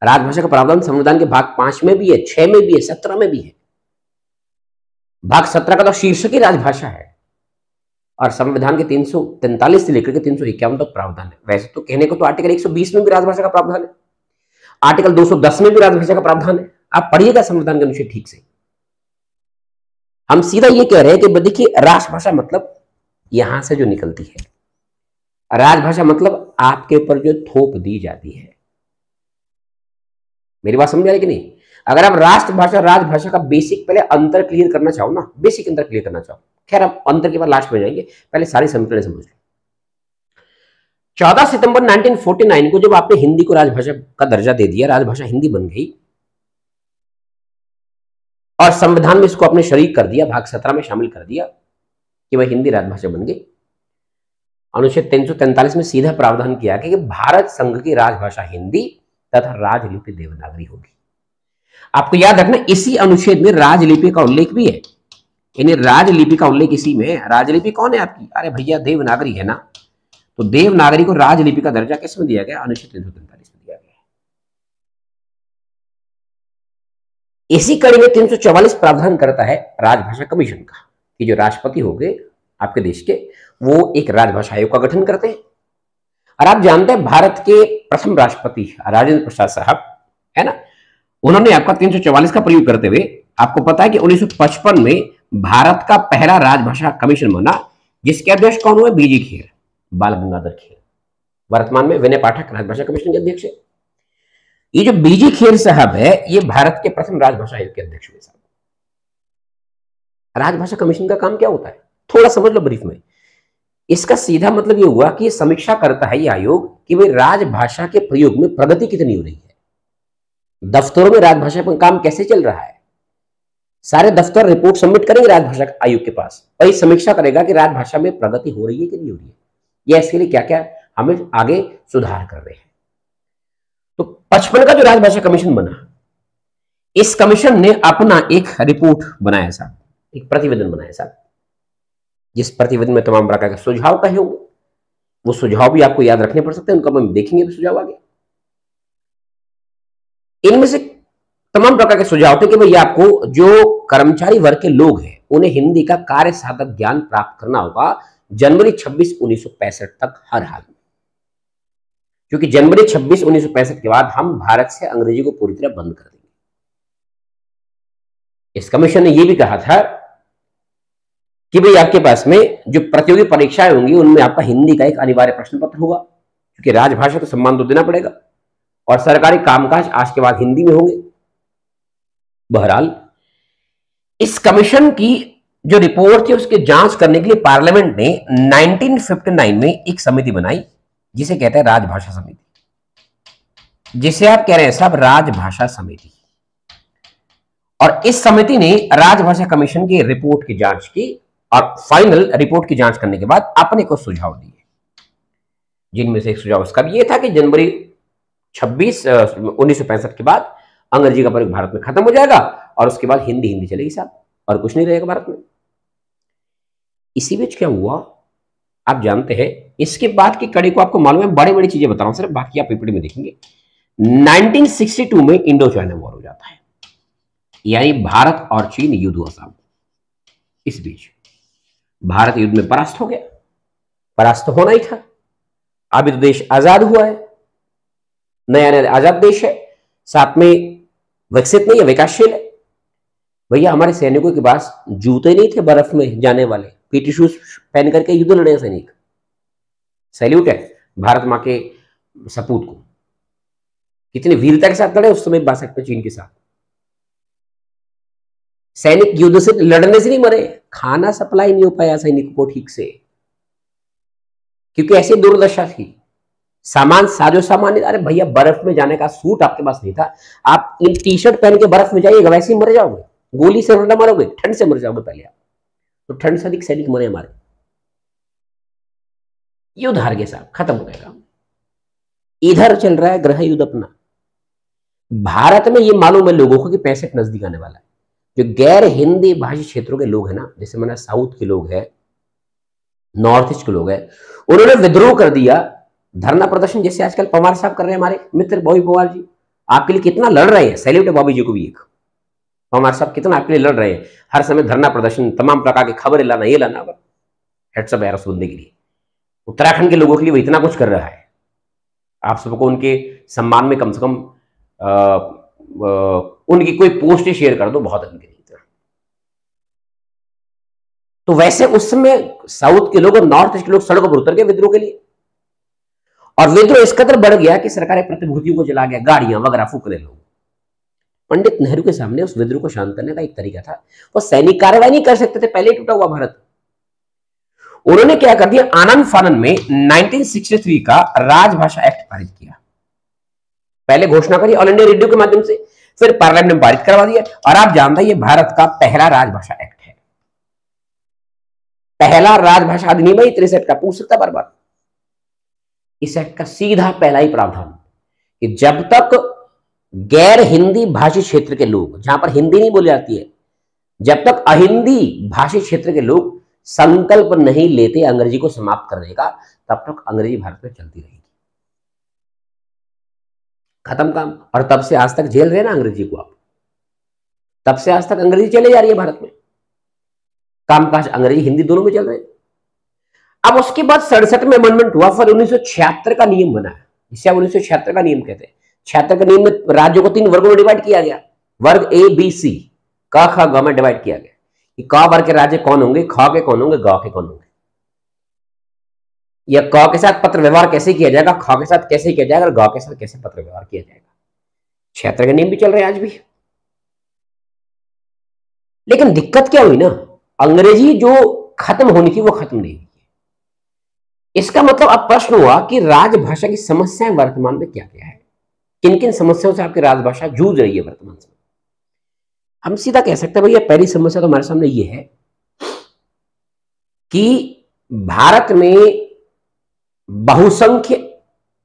राजभाषा का प्रावधान संविधान के भाग 5 में भी है, 6 में भी है, 17 में भी है। भाग 17 का तो शीर्षक ही राजभाषा है और संविधान के 343 से लेकर के 351 तक प्रावधान है। वैसे तो कहने को तो आर्टिकल 120 में भी राजभाषा का प्रावधान है, आर्टिकल 210 में भी राजभाषा का प्रावधान है। आप पढ़िएगा संविधान के अनुच्छेद ठीक से। हम सीधा ये कह रहे हैं कि देखिए राजभाषा मतलब यहां से जो निकलती है, राजभाषा मतलब आपके ऊपर जो थोप दी जाती है। मेरी बात समझ आ रही कि नहीं? अगर आप राष्ट्रभाषा राजभाषा का बेसिक पहले अंतर क्लियर करना चाहो ना, बेसिक अंतर क्लियर करना चाहो, खैर आप अंतर के बाद लास्ट में जाएंगे, पहले सारी समीकरण समझ लो। 14 सितंबर 1949 को जब आपने हिंदी को राजभाषा का दर्जा दे दिया, राजभाषा हिंदी बन गई और संविधान में इसको आपने शरीक कर दिया, भाग 17 में शामिल कर दिया कि वह हिंदी राजभाषा बन गई। अनुच्छेद 343 में सीधा प्रावधान किया कि भारत संघ की राजभाषा हिंदी तथा राजलिपि देवनागरी होगी। आपको याद रखना इसी अनुच्छेद में राजलिपि का उल्लेख भी है, यानी राजलिपि का उल्लेख इसी में है। राजलिपि कौन है आपकी? अरे भैया देवनागरी है ना, तो देवनागरी को राजलिपि का दर्जा किसमें दिया गया? अनुच्छेद 343 में दिया गया है। इसी कड़ी में 344 प्रावधान करता है राजभाषा कमीशन का कि जो राष्ट्रपति हो गए आपके देश के, वो एक राजभाषा आयोग का गठन करते हैं। और आप जानते हैं भारत के प्रथम राष्ट्रपति राजेंद्र प्रसाद साहब है ना, उन्होंने आपका 344 का प्रयोग करते हुए, आपको पता है कि 1955 में भारत का पहला राजभाषा कमीशन बना, जिसके अध्यक्ष कौन हुए? बीजी खेर, बाल गंगाधर खेर। वर्तमान में विनय पाठक राजभाषा कमीशन के अध्यक्ष है। ये जो बीजी खेर साहब है, ये भारत के प्रथम राजभाषा आयोग के अध्यक्ष हुए साहब। राजभाषा कमीशन का काम क्या होता है थोड़ा समझ लो ब्रीफ में। इसका सीधा मतलब ये हुआ कि ये समीक्षा करता है ये आयोग कि भाई राजभाषा के प्रयोग में प्रगति कितनी हो रही है, दफ्तरों में राजभाषा पर काम कैसे चल रहा है। सारे दफ्तर रिपोर्ट सबमिट करेंगे राजभाषा आयोग के पास और ये समीक्षा करेगा कि राजभाषा में प्रगति हो रही है कि नहीं हो रही है, या इसके लिए क्या क्या हमें आगे सुधार कर रहे हैं। तो 55 का जो राजभाषा कमीशन बना, इस कमीशन ने अपना एक रिपोर्ट बनाया साहब, एक प्रतिवेदन बनाया साहब, जिस प्रतिवेदन में तमाम प्रकार के सुझाव कहे होंगे। वो सुझाव भी आपको याद रखने पड़ सकते हैं, उनका हम देखेंगे भी सुझाव आगे। इनमें से तमाम प्रकार के सुझाव थे कि भाई आपको जो कर्मचारी वर्ग के लोग हैं उन्हें हिंदी का कार्य साधक ज्ञान प्राप्त करना होगा जनवरी 26, 1965 तक हर हाल में, क्योंकि जनवरी 26, 1965 के बाद हम भारत से अंग्रेजी को पूरी तरह बंद कर देंगे। इस कमीशन ने यह भी कहा था कि भाई आपके पास में जो प्रतियोगी परीक्षाएं होंगी उनमें आपका हिंदी का एक अनिवार्य प्रश्न पत्र होगा, क्योंकि राजभाषा को सम्मान तो देना पड़ेगा और सरकारी कामकाज आज के बाद हिंदी में होंगे। बहरहाल इस कमीशन की जो रिपोर्ट थी उसकी जांच करने के लिए पार्लियामेंट ने 1959 में एक समिति बनाई जिसे कहते हैं राजभाषा समिति, जिसे आप कह रहे हैं साहब राजभाषा समिति। और इस समिति ने राजभाषा कमीशन की रिपोर्ट की जांच की और फाइनल रिपोर्ट की जांच करने के बाद अपने को सुझाव दिए, जिनमें से एक सुझाव उसका भी यह था कि जनवरी 26, 1965 के बाद अंग्रेजी का प्रयोग भारत में खत्म हो जाएगा और उसके बाद हिंदी चलेगी साहब, और कुछ नहीं रहेगा भारत में। इसी बीच क्या हुआ आप जानते हैं? इसके बाद की कड़ी को आपको मालूम है, बड़ी बड़ी चीजें बता रहा हूं सर, बाकी आप पीपीटी में देखेंगे। 1962 में इंडो चाइना वॉर हो जाता है, यानी भारत और चीन युद्ध हुआ साहब। इस बीच भारत युद्ध में परास्त हो गया, परास्त तो होना ही था, अभी तो देश आजाद हुआ है, नया नया आजाद देश है, साथ में विकसित नहीं है, विकासशील है। भैया हमारे सैनिकों के पास जूते नहीं थे बर्फ में जाने वाले, पीटी शूज पहन करके युद्ध लड़े सैनिक। सैल्यूट है भारत मां के सपूत को, कितनी वीरता के साथ लड़े उस समय 62 में चीन के साथ। सैनिक युद्ध से लड़ने से नहीं मरे, खाना सप्लाई नहीं हो पाया सैनिकों को ठीक से, क्योंकि ऐसी दुर्दशा थी। सामान, साजो सामान, अरे भैया बर्फ में जाने का सूट आपके पास नहीं था, आप इन टी शर्ट पहन के बर्फ में जाइएगा, वैसे ही मर जाओगे, गोली से उल्टा मरोगे, ठंड से मर जाओगे पहले आप। तो ठंड से अधिक सैनिक मरे हमारे। युद्ध हार गए साहब, खत्म हो गया। इधर चल रहा है गृह युद्ध अपना। भारत में ये मालूम है लोगों को कि 65 नजदीक आने वाला है। जो गैर हिंदी भाषी क्षेत्रों के लोग हैं ना, जैसे मैंने साउथ के लोग हैं, नॉर्थ ईस्ट के लोग हैं, उन्होंने विद्रोह कर दिया, धरना प्रदर्शन जैसे आजकल पवार साहब कर रहे हैं, हमारे मित्र बॉबी पवार जी आपके लिए कितना लड़ रहे हैं। सैल्यूट है बॉबी जी को भी। एक पवार साहब कितना आपके लिए लड़ रहे हैं, हर समय धरना प्रदर्शन, तमाम प्रकार की खबरें लाना, ये लाना, हेड्सअप यार सुनने के लिए। उत्तराखंड के लोगों के लिए वो इतना कुछ कर रहा है। आप सबको उनके सम्मान में कम से कम उनकी कोई पोस्ट शेयर कर दो, बहुत उनके लिए। तो वैसे उस समय साउथ के लोग और नॉर्थ ईस्ट के लोग सड़कों पर उतर गए विद्रोह के लिए, और विद्रोह इस कदर बढ़ गया कि सरकारी प्रतिभूतियों को जला गया, गाड़ियां वगैरह फूकने लोग। पंडित नेहरू के सामने उस विद्रोह को शांत करने का एक तरीका था, वो सैनिक कार्रवाई नहीं कर सकते थे, पहले टूटा हुआ भारत। उन्होंने क्या कर दिया, आनंद फानन में 1963 का राजभाषा एक्ट पारित किया। पहले घोषणा करी ऑल इंडिया रेडियो के माध्यम से, फिर पार्लियामेंट में पारित करवा दिया, और आप जानते हैं ये भारत का पहला राजभाषा एक्ट है। पहला राजभाषा अधिनियम 63 का, पूछ सकता बार बार। इस एक्ट का सीधा पहला ही प्रावधान कि जब तक गैर हिंदी भाषी क्षेत्र के लोग, जहां पर हिंदी नहीं बोली जाती है, जब तक अहिंदी भाषी क्षेत्र के लोग संकल्प नहीं लेते अंग्रेजी को समाप्त करने का, तब तक अंग्रेजी भारत में चलती रहेगी। खत्म काम। और तब से आज तक झेल रहे ना अंग्रेजी को आप, तब से आज तक अंग्रेजी चले जा रही है भारत में, कामकाज अंग्रेजी हिंदी दोनों में चल रहे हैं। अब उसके बाद 67 में अमेंडमेंट हुआ, फिर 1976 का नियम बना, जिसे 1976 का नियम कहते हैं। 76 के नियम में राज्यों को 3 वर्गों में डिवाइड किया गया, वर्ग ए बी सी, क ख ग में डिवाइड किया गया कि क वर्ग के राज्य कौन होंगे, ख के कौन होंगे, ग के कौन होंगे, या क के साथ पत्र व्यवहार कैसे किया जाएगा, ख के साथ कैसे किया जाएगा, और ग के साथ कैसे पत्र व्यवहार किया जाएगा। 76 के नियम भी चल रहे हैं आज भी। लेकिन दिक्कत क्या हुई ना, अंग्रेजी जो खत्म होनी थी वो खत्म नहीं हुई। इसका मतलब अब प्रश्न हुआ कि राजभाषा की समस्याएं वर्तमान में क्या क्या है, किन किन समस्याओं से आपकी राजभाषा जूझ रही है वर्तमान में। हम सीधा कह सकते हैं भैया, पहली समस्या तो हमारे सामने ये है कि भारत में बहुसंख्य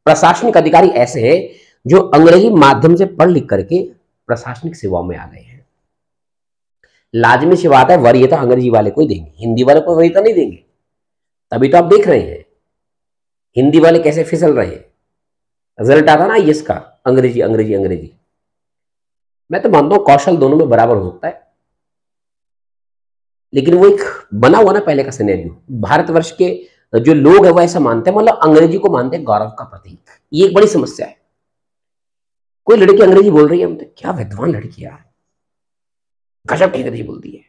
प्रशासनिक अधिकारी ऐसे हैं जो अंग्रेजी माध्यम से पढ़ लिख करके प्रशासनिक सेवाओं में आ गए हैं। लाजमी सी बात है, वरीयता अंग्रेजी वाले को ही देंगे, हिंदी वाले को वरीयता नहीं देंगे। तभी तो आप देख रहे हैं हिंदी वाले कैसे फिसल रहे हैं। रिजल्ट आता ना IAS का, अंग्रेजी अंग्रेजी अंग्रेजी। मैं तो मानता हूं कौशल दोनों में बराबर हो सकता है, लेकिन वो एक बना हुआ ना पहले का सिनेरियो, भारतवर्ष के जो लोग हैं वो ऐसा मानते हैं, मतलब अंग्रेजी को मानते हैं गौरव का प्रतीक। ये एक बड़ी समस्या है। कोई लड़की अंग्रेजी बोल रही है, हम तो क्या विद्वान लड़की है, गजब की अंग्रेजी बोलती है,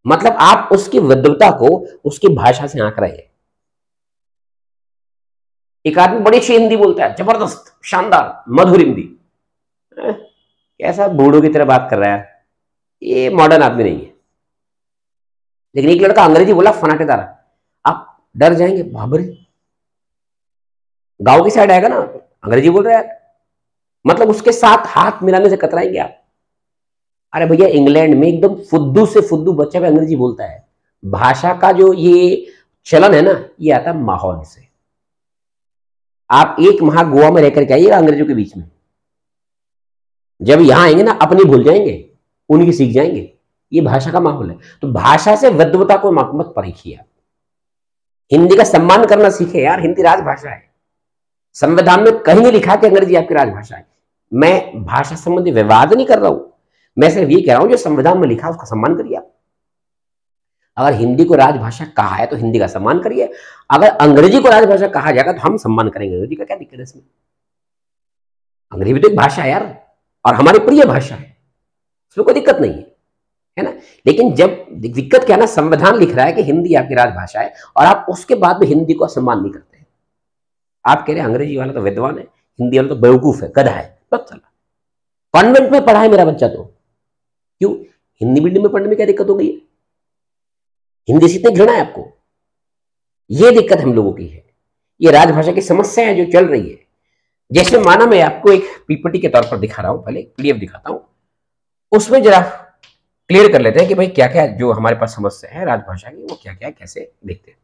मतलब आप उसकी विद्वता को उसकी भाषा से आंक रहे हैं। एक आदमी बड़ी अच्छी हिंदी बोलता है, जबरदस्त शानदार मधुर हिंदी, कैसा बूढ़ों की तरह बात कर रहा है, ये मॉडर्न आदमी नहीं है। लेकिन एक लड़का अंग्रेजी बोला फनाटेदार, आप डर जाएंगे, बाबरे गांव की साइड आएगा ना, अंग्रेजी बोल रहा है, मतलब उसके साथ हाथ मिलाने से कतराएंगे आप। अरे भैया इंग्लैंड में एकदम फुद्दू से फुद्दू बच्चा भी अंग्रेजी बोलता है। भाषा का जो ये चलन है ना, ये आता है माहौल से। आप एक माह गोवा में रहकर के आइएगा अंग्रेजों के बीच में, जब यहां आएंगे ना अपनी भूल जाएंगे, उनकी सीख जाएंगे। ये भाषा का माहौल है। तो भाषा से विद्वता को मत परीखिए। हिंदी का सम्मान करना सीखे यार, हिंदी राजभाषा है। संविधान में कहीं नहीं लिखा कि अंग्रेजी आपकी राजभाषा है। मैं भाषा संबंधी विवाद नहीं कर रहा हूं, मैं सिर्फ ये कह रहा हूं जो संविधान में लिखा उसका सम्मान करिए आप। अगर हिंदी को राजभाषा कहा है तो हिंदी का सम्मान करिए, अगर अंग्रेजी को राजभाषा कहा जाएगा तो हम सम्मान करेंगे अंग्रेजी का। क्या दिक्कत है इसमें? अंग्रेजी भी तो एक भाषा है यार, और हमारी प्रिय भाषा है, उसमें कोई दिक्कत नहीं है ना। लेकिन जब दिक्कत क्या है ना, संविधान लिख रहा है कि हिंदी आपकी राजभाषा है और आप उसके बाद भी हिंदी को सम्मान नहीं करते हैं। आप कह रहे हैं अंग्रेजी वाला तो विद्वान है, हिंदी वाला तो बेवकूफ है, गधा है। बस चला, कॉन्वेंट में पढ़ा है मेरा बच्चा, तो क्यों? हिंदी मीडियम में पढ़ने में क्या दिक्कत हो गई है? हिंदी से इतनी घृणा है आपको? ये दिक्कत हम लोगों की है, ये राजभाषा की समस्या है जो चल रही है। जैसे माना मैं आपको एक पीपीटी के तौर पर दिखा रहा हूं, पहले पीडीएफ दिखाता हूं, उसमें जरा क्लियर कर लेते हैं कि भाई क्या क्या जो हमारे पास समस्या है राजभाषा की, वो क्या क्या है, कैसे देखते हैं।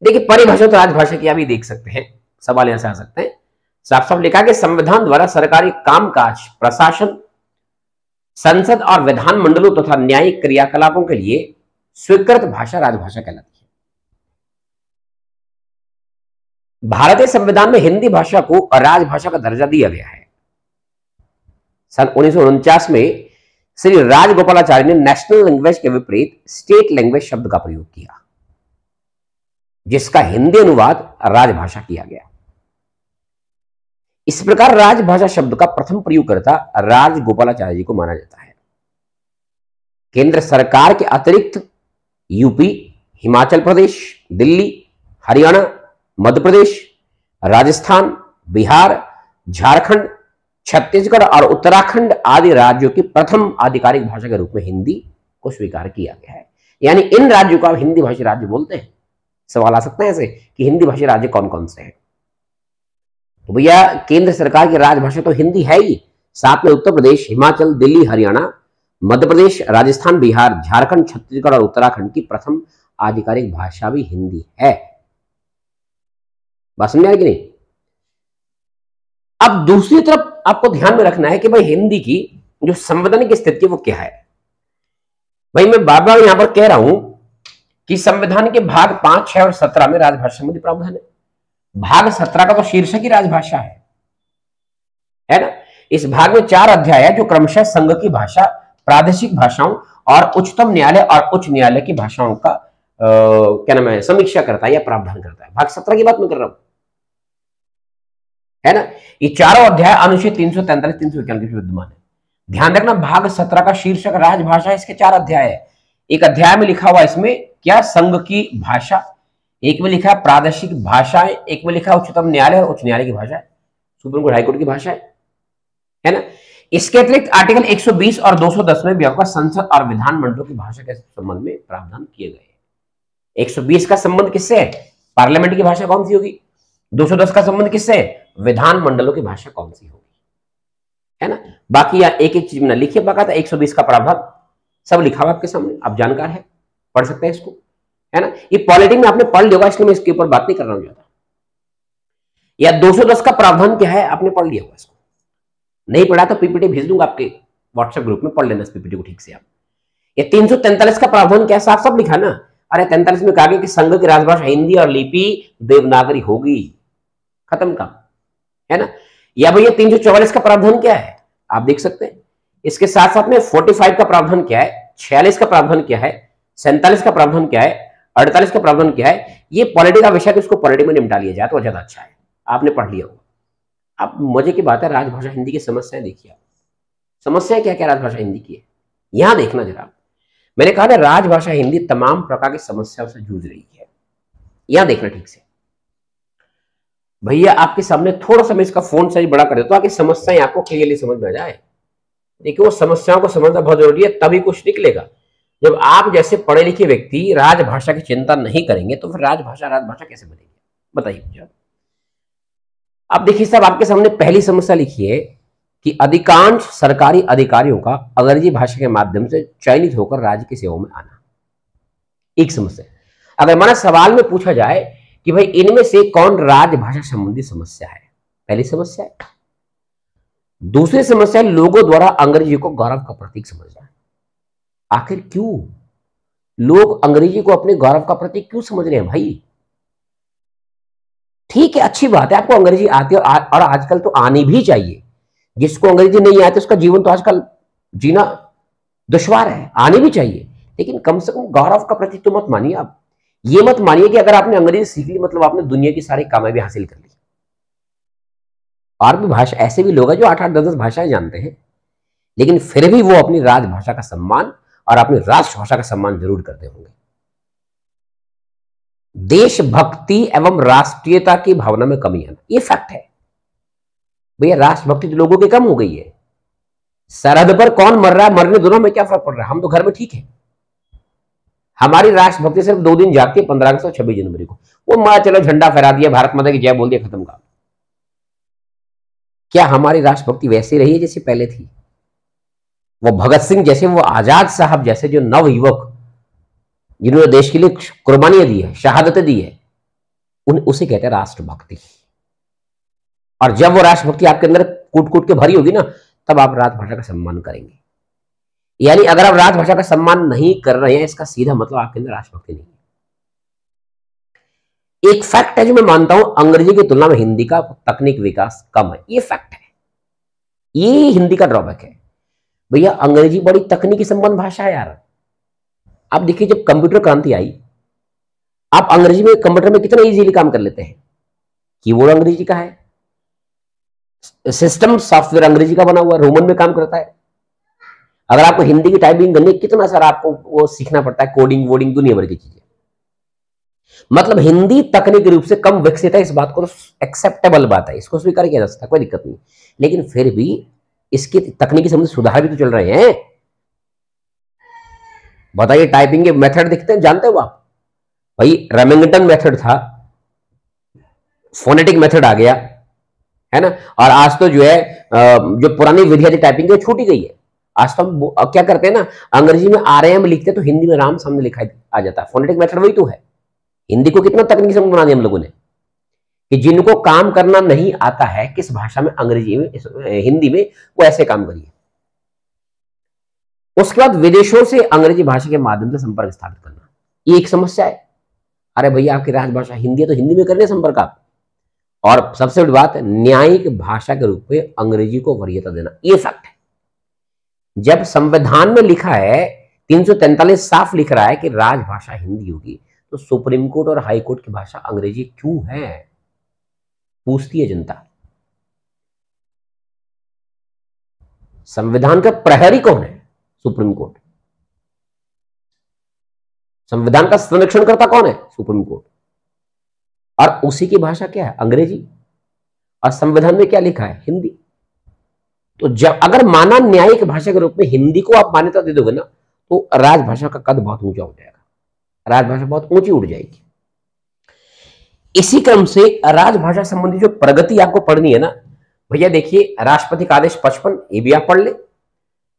देखिए, परिभाषा तो राजभाषा की आप ही देख सकते हैं, सवाल यहां से आ सकते हैं। साफ साफ लिखा कि संविधान द्वारा सरकारी कामकाज, प्रशासन, संसद और विधान मंडलों तथा न्यायिक क्रियाकलापों के लिए स्वीकृत भाषा राजभाषा कहलाती है। भारतीय संविधान में हिंदी भाषा को राजभाषा का दर्जा दिया गया है। सन 1949 में श्री राजगोपालाचारी ने नेशनल लैंग्वेज के विपरीत स्टेट लैंग्वेज शब्द का प्रयोग किया, जिसका हिंदी अनुवाद राजभाषा किया गया। इस प्रकार राजभाषा शब्द का प्रथम प्रयोगकर्ता राजगोपालाचारी जी को माना जाता है। केंद्र सरकार के अतिरिक्त यूपी, हिमाचल प्रदेश, दिल्ली, हरियाणा, मध्य प्रदेश, राजस्थान, बिहार, झारखंड, छत्तीसगढ़ और उत्तराखंड आदि राज्यों की प्रथम आधिकारिक भाषा के रूप में हिंदी को स्वीकार किया गया है। यानी इन राज्यों को आप हिंदी भाषी राज्य बोलते हैं। सवाल आ सकते हैं ऐसे कि हिंदी भाषी राज्य कौन कौन से हैं? तो भैया, केंद्र सरकार की राजभाषा तो हिंदी है ही, साथ में उत्तर प्रदेश, हिमाचल, दिल्ली, हरियाणा, मध्य प्रदेश, राजस्थान, बिहार, झारखंड, छत्तीसगढ़ और उत्तराखंड की प्रथम आधिकारिक भाषा भी हिंदी है। बात समझ आएगी नहीं? अब दूसरी तरफ आपको ध्यान में रखना है कि भाई हिंदी की जो संवैधानिक स्थिति वो क्या है। भाई मैं बार बार यहां पर कह रहा हूं कि संविधान के भाग 5, 6 और 17 में राजभाषा संबंधी प्रावधान है। भाग 17 का तो शीर्षक ही राजभाषा है ना। इस भाग में 4 अध्याय है जो क्रमशः संघ की भाषा, प्रादेशिक भाषाओं और उच्चतम न्यायालय और उच्च न्यायालय की भाषाओं का क्या नाम है, समीक्षा करता है या प्रावधान करता है। भाग 17 की बात मैं कर रहा हूं, है ना। ये चारों अध्याय अनुच्छेद 343, 391 के विद्यमान है। ध्यान रखना, भाग 17 का शीर्षक राजभाषा, इसके 4 अध्याय है। एक अध्याय में लिखा हुआ इसमें क्या, संघ की भाषा, एक में लिखा है प्रादेशिक भाषाएं, एक में लिखा है उच्चतम न्यायालय और उच्च न्यायालय की भाषा है, सुप्रीम कोर्ट, हाईकोर्ट की भाषा है ना। इसके अतिरिक्त आर्टिकल 120 और 210 में भी आपका संसद और विधान मंडलों की भाषा के संबंध में प्रावधान किए गए। 120 का संबंध किससे है? पार्लियामेंट की भाषा कौन सी होगी। 210 का संबंध किससे? विधान मंडलों की भाषा कौन सी होगी, है ना। बाकी या एक एक चीज में लिखिए, बाकायदा 120 का प्रावधान सब लिखा हुआ आपके सामने, आप जानकार है, पढ़ सकते हैं इसको, है ना। ये पॉलिटिक्स में आपने पढ़ लिया होगा, इसलिए मैं इसके ऊपर बात नहीं कर रहा हूं ज्यादा। या 210 का प्रावधान क्या है आपने पढ़ लिया होगा, इसको नहीं पढ़ा तो पीपीटी भेज दूंगा आपके व्हाट्सएप ग्रुप में, पढ़ लेना इस पीपीटी को ठीक से आप। ये 343 का प्रावधान क्या है, साफ साफ लिखा ना। अरे 43 में कहा गया कि संघ की राजभाषा हिंदी और लिपि देवनागरी होगी, खत्म काम, है ना। या भैया 344 का प्रावधान क्या है, आप देख सकते हैं। इसके साथ साथ में 45 का प्रावधान क्या है, 46 का प्रावधान क्या है, 47 का प्रावधान क्या है, 48 का प्रावधान क्या है। ये पॉलिटी का विषय है, तो इसको पॉलिटी में निपटा लिया जाए तो ज्यादा अच्छा है, आपने पढ़ लिया होगा। अब मजे की बात है, राजभाषा हिंदी की समस्याएं देखिए आप, समस्या क्या क्या राजभाषा हिंदी की है, यहां देखना जरा। मैंने कहा ना, राजभाषा हिंदी तमाम प्रकार की समस्याओं से जूझ रही है, यहां देखना ठीक से। भैया आपके सामने थोड़ा सा मैं इसका फोन साइज बड़ा कर देता हूं ताकि समस्याएं आपको क्लियरली समझ में आ जाए। देखिए, वो समस्याओं को समझना बहुत जरूरी है, तभी कुछ निकलेगा। जब आप जैसे पढ़े लिखे व्यक्ति राजभाषा की चिंता नहीं करेंगे तो फिर राजभाषा कैसे बनेगी, बताइए मुझे। अब देखिए साहब, आपके सामने पहली समस्या लिखी है कि अधिकांश सरकारी अधिकारियों का अंग्रेजी भाषा के माध्यम से चयनित होकर राज्य की सेवा में आना, एक समस्या। अगर माना सवाल में पूछा जाए कि भाई इनमें से कौन राजभाषा संबंधी समस्या है, पहली समस्या है। दूसरी समस्या है, लोगों द्वारा अंग्रेजी को गौरव का प्रतीक समझना। आखिर क्यों लोग अंग्रेजी को अपने गौरव का प्रतीक क्यों समझ रहे हैं भाई? ठीक है, अच्छी बात है, आपको अंग्रेजी आती है और आजकल तो आनी भी चाहिए। जिसको अंग्रेजी नहीं आती उसका जीवन तो आजकल जीना दुश्वार है, आनी भी चाहिए। लेकिन कम से कम गौरव का प्रतीक तो मत मानिए आप। ये मत मानिए कि अगर आपने अंग्रेजी सीख ली मतलब आपने दुनिया की सारी कामयाबी हासिल कर ली। और भी भाषा, ऐसे भी लोग हैं जो 8-8, 10-10 भाषाएं जानते हैं, लेकिन फिर भी वो अपनी राजभाषा का सम्मान और अपनी राष्ट्रभाषा का सम्मान जरूर करते होंगे। देशभक्ति एवं राष्ट्रीयता की भावना में कमी आना, ये फैक्ट है भैया। राष्ट्रभक्ति तो लोगों की कम हो गई है, सरहद पर कौन मर रहा है, मरने दोनों में क्या फर्क पड़ रहा है, हम तो घर में ठीक है। हमारी राष्ट्रभक्ति सिर्फ 2 दिन जागती है, 15 अगस्त और 26 जनवरी को। वो मां चलो झंडा फहरा दिया, भारत माता की जय बोल दिया, खत्म का। क्या हमारी राष्ट्रभक्ति वैसी रही है जैसी पहले थी? वो भगत सिंह जैसे, वो आजाद साहब जैसे जो नव युवक जिन्होंने देश के लिए कुर्बानियां दी है, शहादतें दी है, उसे कहते हैं राष्ट्रभक्ति। और जब वो राष्ट्रभक्ति आपके अंदर कूट कूट के भरी होगी ना, तब आप राजभाषा का सम्मान करेंगे। यानी अगर आप राजभाषा का सम्मान नहीं कर रहे हैं, इसका सीधा मतलब आपके अंदर राष्ट्रभक्ति नहीं है। एक फैक्ट है जो मैं मानता हूं, अंग्रेजी की तुलना में हिंदी का तकनीक विकास कम है। ये फैक्ट है, ये हिंदी का ड्रॉबैक है। भैया अंग्रेजी बड़ी तकनीकी संबंध भाषा है यार। आप देखिए जब कंप्यूटर क्रांति आई, आप अंग्रेजी में कंप्यूटर में कितना इजीली काम कर लेते हैं। कीबोर्ड अंग्रेजी का है, सिस्टम सॉफ्टवेयर अंग्रेजी का बना हुआ, रोमन में काम करता है। अगर आपको हिंदी की टाइपिंग करनी है, कितना सारा आपको वो सीखना पड़ता है, कोडिंग वोडिंग दुनिया भर की चीजें। मतलब हिंदी तकनीकी रूप से कम विकसित है, इस बात को तो एक्सेप्टेबल बात है, इसको स्वीकार किया जा सकता है, कोई दिक्कत नहीं। लेकिन फिर भी इसके तकनीकी संबंधी सुधार भी तो चल रहे हैं। बताइए, टाइपिंग के मेथड दिखते हैं, जानते हो आप? भाई रेमिंगटन मेथड था, फोनेटिक मेथड आ गया है ना, और आज तो जो है जो पुरानी विधियां थी टाइपिंग की छूटी गई है। आज तो हम क्या करते हैं ना, अंग्रेजी में RM लिखते हैं तो हिंदी में राम सामने लिखा आ जाता है। फोनेटिक मेथड वही तो है। हिंदी को कितना तकनीकी संबंध बना दिया हम लोगों ने, कि जिनको काम करना नहीं आता है किस भाषा में, अंग्रेजी में, हिंदी में, वो ऐसे काम करिए। उसके बाद विदेशों से अंग्रेजी भाषा के माध्यम से संपर्क स्थापित करना, ये एक समस्या है। अरे भैया आपकी राजभाषा हिंदी है तो हिंदी में करने संपर्क आप। और सबसे बड़ी बात, न्यायिक भाषा के रूप में अंग्रेजी को वरीयता देना, ये फैक्ट है। जब संविधान में लिखा है, 343 साफ लिख रहा है कि राजभाषा हिंदी होगी, तो सुप्रीम कोर्ट और हाई कोर्ट की भाषा अंग्रेजी क्यों है, पूछती है जनता। संविधान का प्रहरी कौन है? Supreme court. संविधान का संरक्षणकर्ता कौन है? Supreme court. और उसी की भाषा क्या है? अंग्रेजी। और संविधान में क्या लिखा है? हिंदी। तो जब अगर माना न्यायिक भाषा के रूप में हिंदी को आप मान्यता दे दोगे ना, तो राजभाषा का कद बहुत ऊंचा हो जाएगा, राजभाषा बहुत ऊंची उड़ जाएगी। इसी क्रम से राजभाषा संबंधी जो प्रगति आपको पढ़नी है ना भैया, देखिए राष्ट्रपति का आदेश 55, ये भी आप पढ़ ले।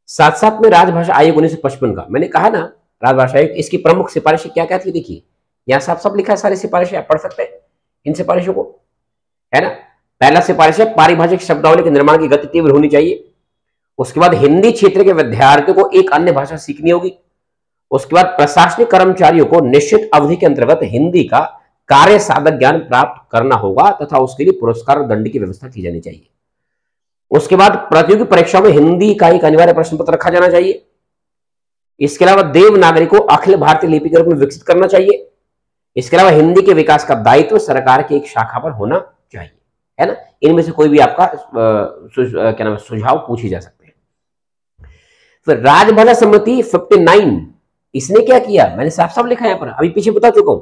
साथ साथ में राजभाषा आयोग 1955 का, मैंने कहा ना राजभाषा आयोग, इसकी प्रमुख सिफारिशें क्या क्या थी, देखिए यहां साफ साफ लिखा है, सारी सिफारिशें आप पढ़ सकते हैं इन सिफारिशों को, है ना। पहला सिफारिश है, पारिभाषिक शब्दावली के निर्माण की गति तीव्र होनी चाहिए। उसके बाद हिंदी क्षेत्र के विद्यार्थियों को एक अन्य भाषा सीखनी होगी। उसके बाद प्रशासनिक कर्मचारियों को निश्चित अवधि के अंतर्गत हिंदी का कार्य साधक ज्ञान प्राप्त करना होगा तथा उसके लिए पुरस्कार और दंड की व्यवस्था की जानी चाहिए। उसके बाद प्रतियोगी परीक्षाओं में हिंदी का एक अनिवार्य प्रश्न पत्र रखा जाना चाहिए। इसके अलावा देवनागरी को अखिल भारतीय लिपि के रूप में विकसित करना चाहिए। इसके अलावा हिंदी के विकास का दायित्व सरकार की एक शाखा पर होना चाहिए, है ना। इनमें से कोई भी आपका क्या नाम है सुझाव पूछे जा सकते हैं। फिर राजभाषा समिति 59, इसने क्या किया, मैंने साफ साफ लिखा है यहाँ पर, अभी पीछे बता चुका हूं।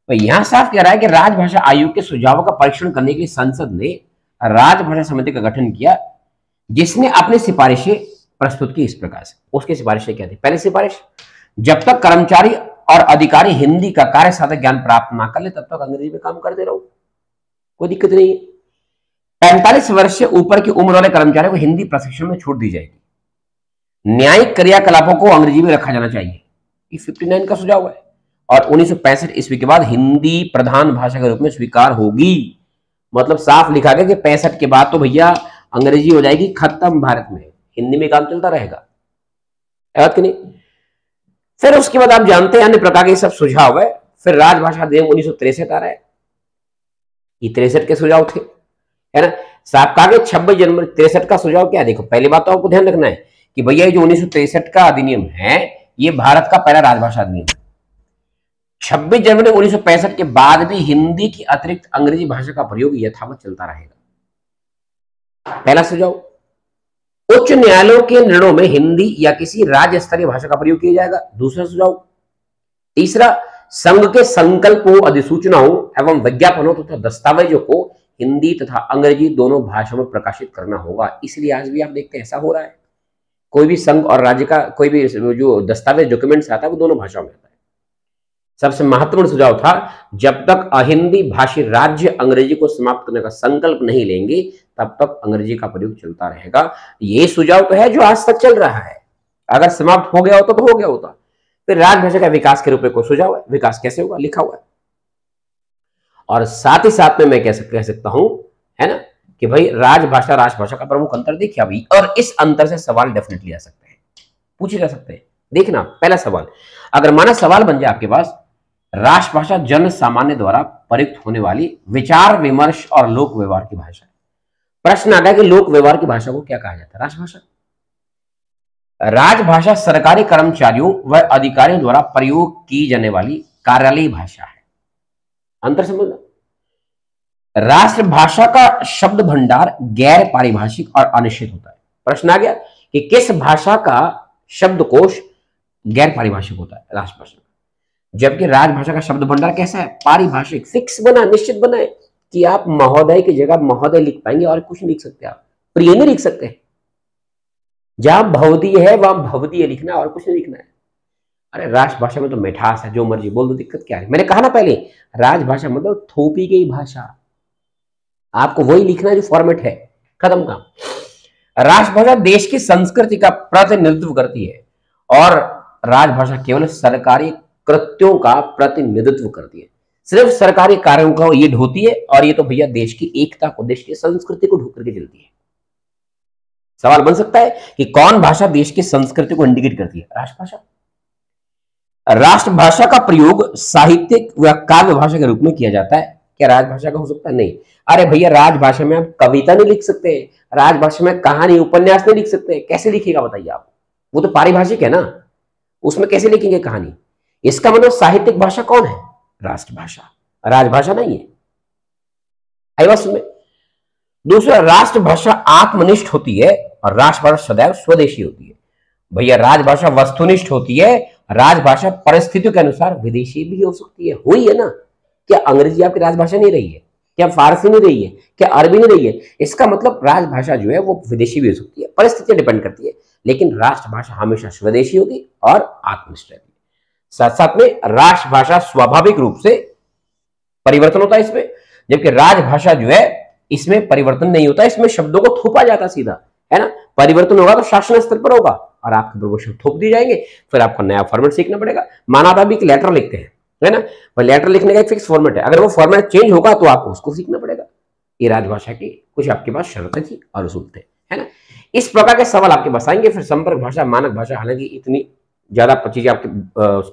तो यहां साफ कह रहा है कि राजभाषा आयोग के सुझावों का परीक्षण करने के लिए संसद ने राजभाषा समिति का गठन किया, जिसने अपनी सिफारिशें प्रस्तुत की इस प्रकार से। उसकी सिफारिशें क्या थी? पहली सिफारिश, जब तक कर्मचारी और अधिकारी हिंदी का कार्य साधक ज्ञान प्राप्त ना कर ले तब तक अंग्रेजी में काम करते रहो, कोई दिक्कत नहीं है। 45 वर्ष से ऊपर की उम्र वाले कर्मचारियों को हिंदी प्रशिक्षण में छूट दी जाएगी। न्यायिक क्रियाकलापों को अंग्रेजी में रखा जाना चाहिए, ये 59 का सुझाव है। और 1965 ईस्वी के बाद हिंदी प्रधान भाषा के रूप में स्वीकार होगी। मतलब साफ लिखा गया कि 65 के बाद तो भैया अंग्रेजी हो जाएगी खत्म, भारत में हिंदी में काम चलता रहेगा, है कि नहीं। फिर उसके बाद आप जानते हैं अन्य प्रकार के सब सुझाव है। फिर राजभाषा अधिनियम 1963 आ रहा है, ये 63 के सुझाव थे, है ना। साहब कहा कि 26 जनवरी 63 का सुझाव क्या है? देखो पहली बात तो आपको ध्यान रखना है कि भैया जो 1963 का अधिनियम है, ये भारत का पहला राजभाषा अधिनियम है। 26 जनवरी 1965 के बाद भी हिंदी की अतिरिक्त अंग्रेजी भाषा का प्रयोग यथावत चलता रहेगा, पहला सुझाव। उच्च न्यायालयों के निर्णयों में हिंदी या किसी राज्य स्तरीय भाषा का प्रयोग किया जाएगा, दूसरा सुझाव। तीसरा, संघ के संकल्पों, अधिसूचनाओं एवं विज्ञापनों तथा दस्तावेजों को हिंदी तथा अंग्रेजी दोनों भाषाओं में प्रकाशित करना होगा। इसलिए आज भी आप देखते हैं ऐसा हो रहा है कोई भी संघ और राज्य का कोई भी जो दस्तावेज डॉक्यूमेंट्स आता है वो दोनों भाषाओं में आता है। सबसे महत्वपूर्ण सुझाव था, जब तक अहिंदी भाषी राज्य अंग्रेजी को समाप्त करने का संकल्प नहीं लेंगे तब तक अंग्रेजी का प्रयोग चलता रहेगा। ये सुझाव तो है जो आज तक चल रहा है। अगर समाप्त हो गया होता तो हो गया होता। फिर राजभाषा का विकास के रूप में कोई सुझाव है, विकास कैसे होगा, लिखा हुआ है। और साथ ही साथ में मैं कह सकता हूं, है ना, कि भाई राजभाषा राजभाषा का प्रमुख अंतर देखिए अभी, और इस अंतर से सवाल डेफिनेटली आ सकते हैं, पूछे जा सकते हैं। देखना पहला सवाल, अगर माना सवाल बन जाए आपके पास, राजभाषा जन सामान्य द्वारा प्रयुक्त होने वाली विचार विमर्श और लोक व्यवहार की भाषा है। प्रश्न आ गया कि लोक व्यवहार की भाषा को क्या कहा जाता है, राजभाषा। राजभाषा सरकारी कर्मचारियों व अधिकारियों द्वारा प्रयोग की जाने वाली कार्यालयीय भाषा है। अंतर समझना, राष्ट्रभाषा का शब्द भंडार गैर पारिभाषिक और अनिश्चित होता है। प्रश्न आ गया कि किस भाषा का शब्दकोश गैर पारिभाषिक होता है, राष्ट्रभाषा, जबकि राजभाषा का शब्द भंडार कैसा है, पारिभाषिक, फिक्स बना, निश्चित बना है कि आप महोदय की जगह महोदय लिख पाएंगे और कुछ नहीं लिख सकते, आप प्रिय नहीं लिख सकते। जहां भवदीय है वहां भवदीय लिखना और कुछ नहीं लिखना है। अरे राजभाषा में तो मिठास है, जो मर्जी बोल दो, दिक्कत क्या है। मैंने कहा ना पहले, राजभाषा मतलब थोपी गई भाषा, आपको वही लिखना है जो फॉर्मेट है, खत्म काम। राजभाषा देश की संस्कृति का प्रतिनिधित्व करती है और राजभाषा केवल सरकारी कृत्यों का प्रतिनिधित्व करती है, सिर्फ सरकारी कार्यों को ये ढोती है, और ये तो भैया देश की एकता को, देश की संस्कृति को ढो करके चलती है। सवाल बन सकता है कि कौन भाषा देश की संस्कृति को इंडिकेट करती है, राष्ट्रभाषा। राष्ट्रभाषा का प्रयोग साहित्यिक व काव्य भाषा के रूप में किया जाता है, क्या राजभाषा का हो सकता है, नहीं। अरे भैया राजभाषा में आप कविता नहीं लिख सकते, राजभाषा में कहानी उपन्यास नहीं लिख सकते, कैसे लिखेगा बताइए आप, वो तो पारिभाषिक है ना, उसमें कैसे लिखेंगे कहानी। इसका मतलब साहित्यिक भाषा कौन है, राष्ट्रभाषा, राजभाषा नहीं है। आई बात सुन। दूसरा, राष्ट्रभाषा आत्मनिष्ठ होती है और राष्ट्रभाषा सदैव स्वदेशी होती है। भैया राजभाषा वस्तुनिष्ठ होती है, राजभाषा परिस्थितियों के अनुसार विदेशी भी हो सकती है, हुई है ना। क्या अंग्रेजी आपकी राजभाषा नहीं रही है, क्या फारसी नहीं रही है, क्या अरबी नहीं रही है, इसका मतलब राजभाषा जो है वो विदेशी भी हो सकती है, परिस्थितियां डिपेंड करती है, लेकिन राष्ट्रभाषा हमेशा स्वदेशी होगी और आत्मनिष्ठ रहती है। साथ साथ में राष्ट्रभाषा स्वाभाविक रूप से परिवर्तन होता है इसमें, जबकि राजभाषा जो है इसमें परिवर्तन नहीं होता, इसमें शब्दों को थोपा जाता सीधा, है ना। परिवर्तन होगा तो शासन स्तर पर होगा और आपके ऊपर वो शब्द थोप दिए जाएंगे, फिर आपको नया फॉर्मेट सीखना पड़ेगा। माना आप अभी एक लेटर लिखते हैं, है ना, वह लेटर लिखने का एक फिक्स फॉर्मेट है, अगर वो फॉर्मेट चेंज होगा तो आपको उसको सीखना पड़ेगा। ये राजभाषा की कुछ आपके पास शर्तें थी और उसूल थे, है ना। इस प्रकार के सवाल आपके पास आएंगे। फिर संपर्क भाषा, मानक भाषा, हालांकि इतनी ज्यादा चीजें आपकी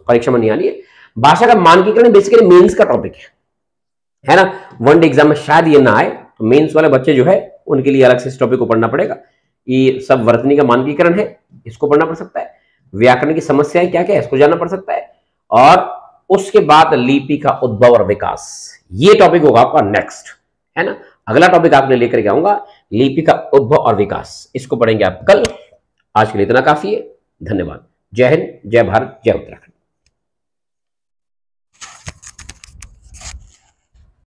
परीक्षा में नहीं आनी है। भाषा का मानकीकरण बेसिकली मेंस का टॉपिक है ना। वनडे एग्जाम में शायद ये ना आए, तो मेंस वाले बच्चे जो है उनके लिए अलग से इस टॉपिक को पढ़ना पड़ेगा। ये सब वर्तनी का मानकीकरण है, इसको पढ़ना पड़ सकता है। व्याकरण की समस्याएं क्या क्या है इसको जानना पड़ सकता है, और उसके बाद लिपि का उद्भव और विकास, ये टॉपिक होगा आपका नेक्स्ट, है ना। अगला टॉपिक आपने लेकर के आऊंगा लिपि का उद्भव और विकास, इसको पढ़ेंगे आप कल। आज के लिए इतना काफी है, धन्यवाद। जय हिंद, जय भारत, जय उत्तराखंड।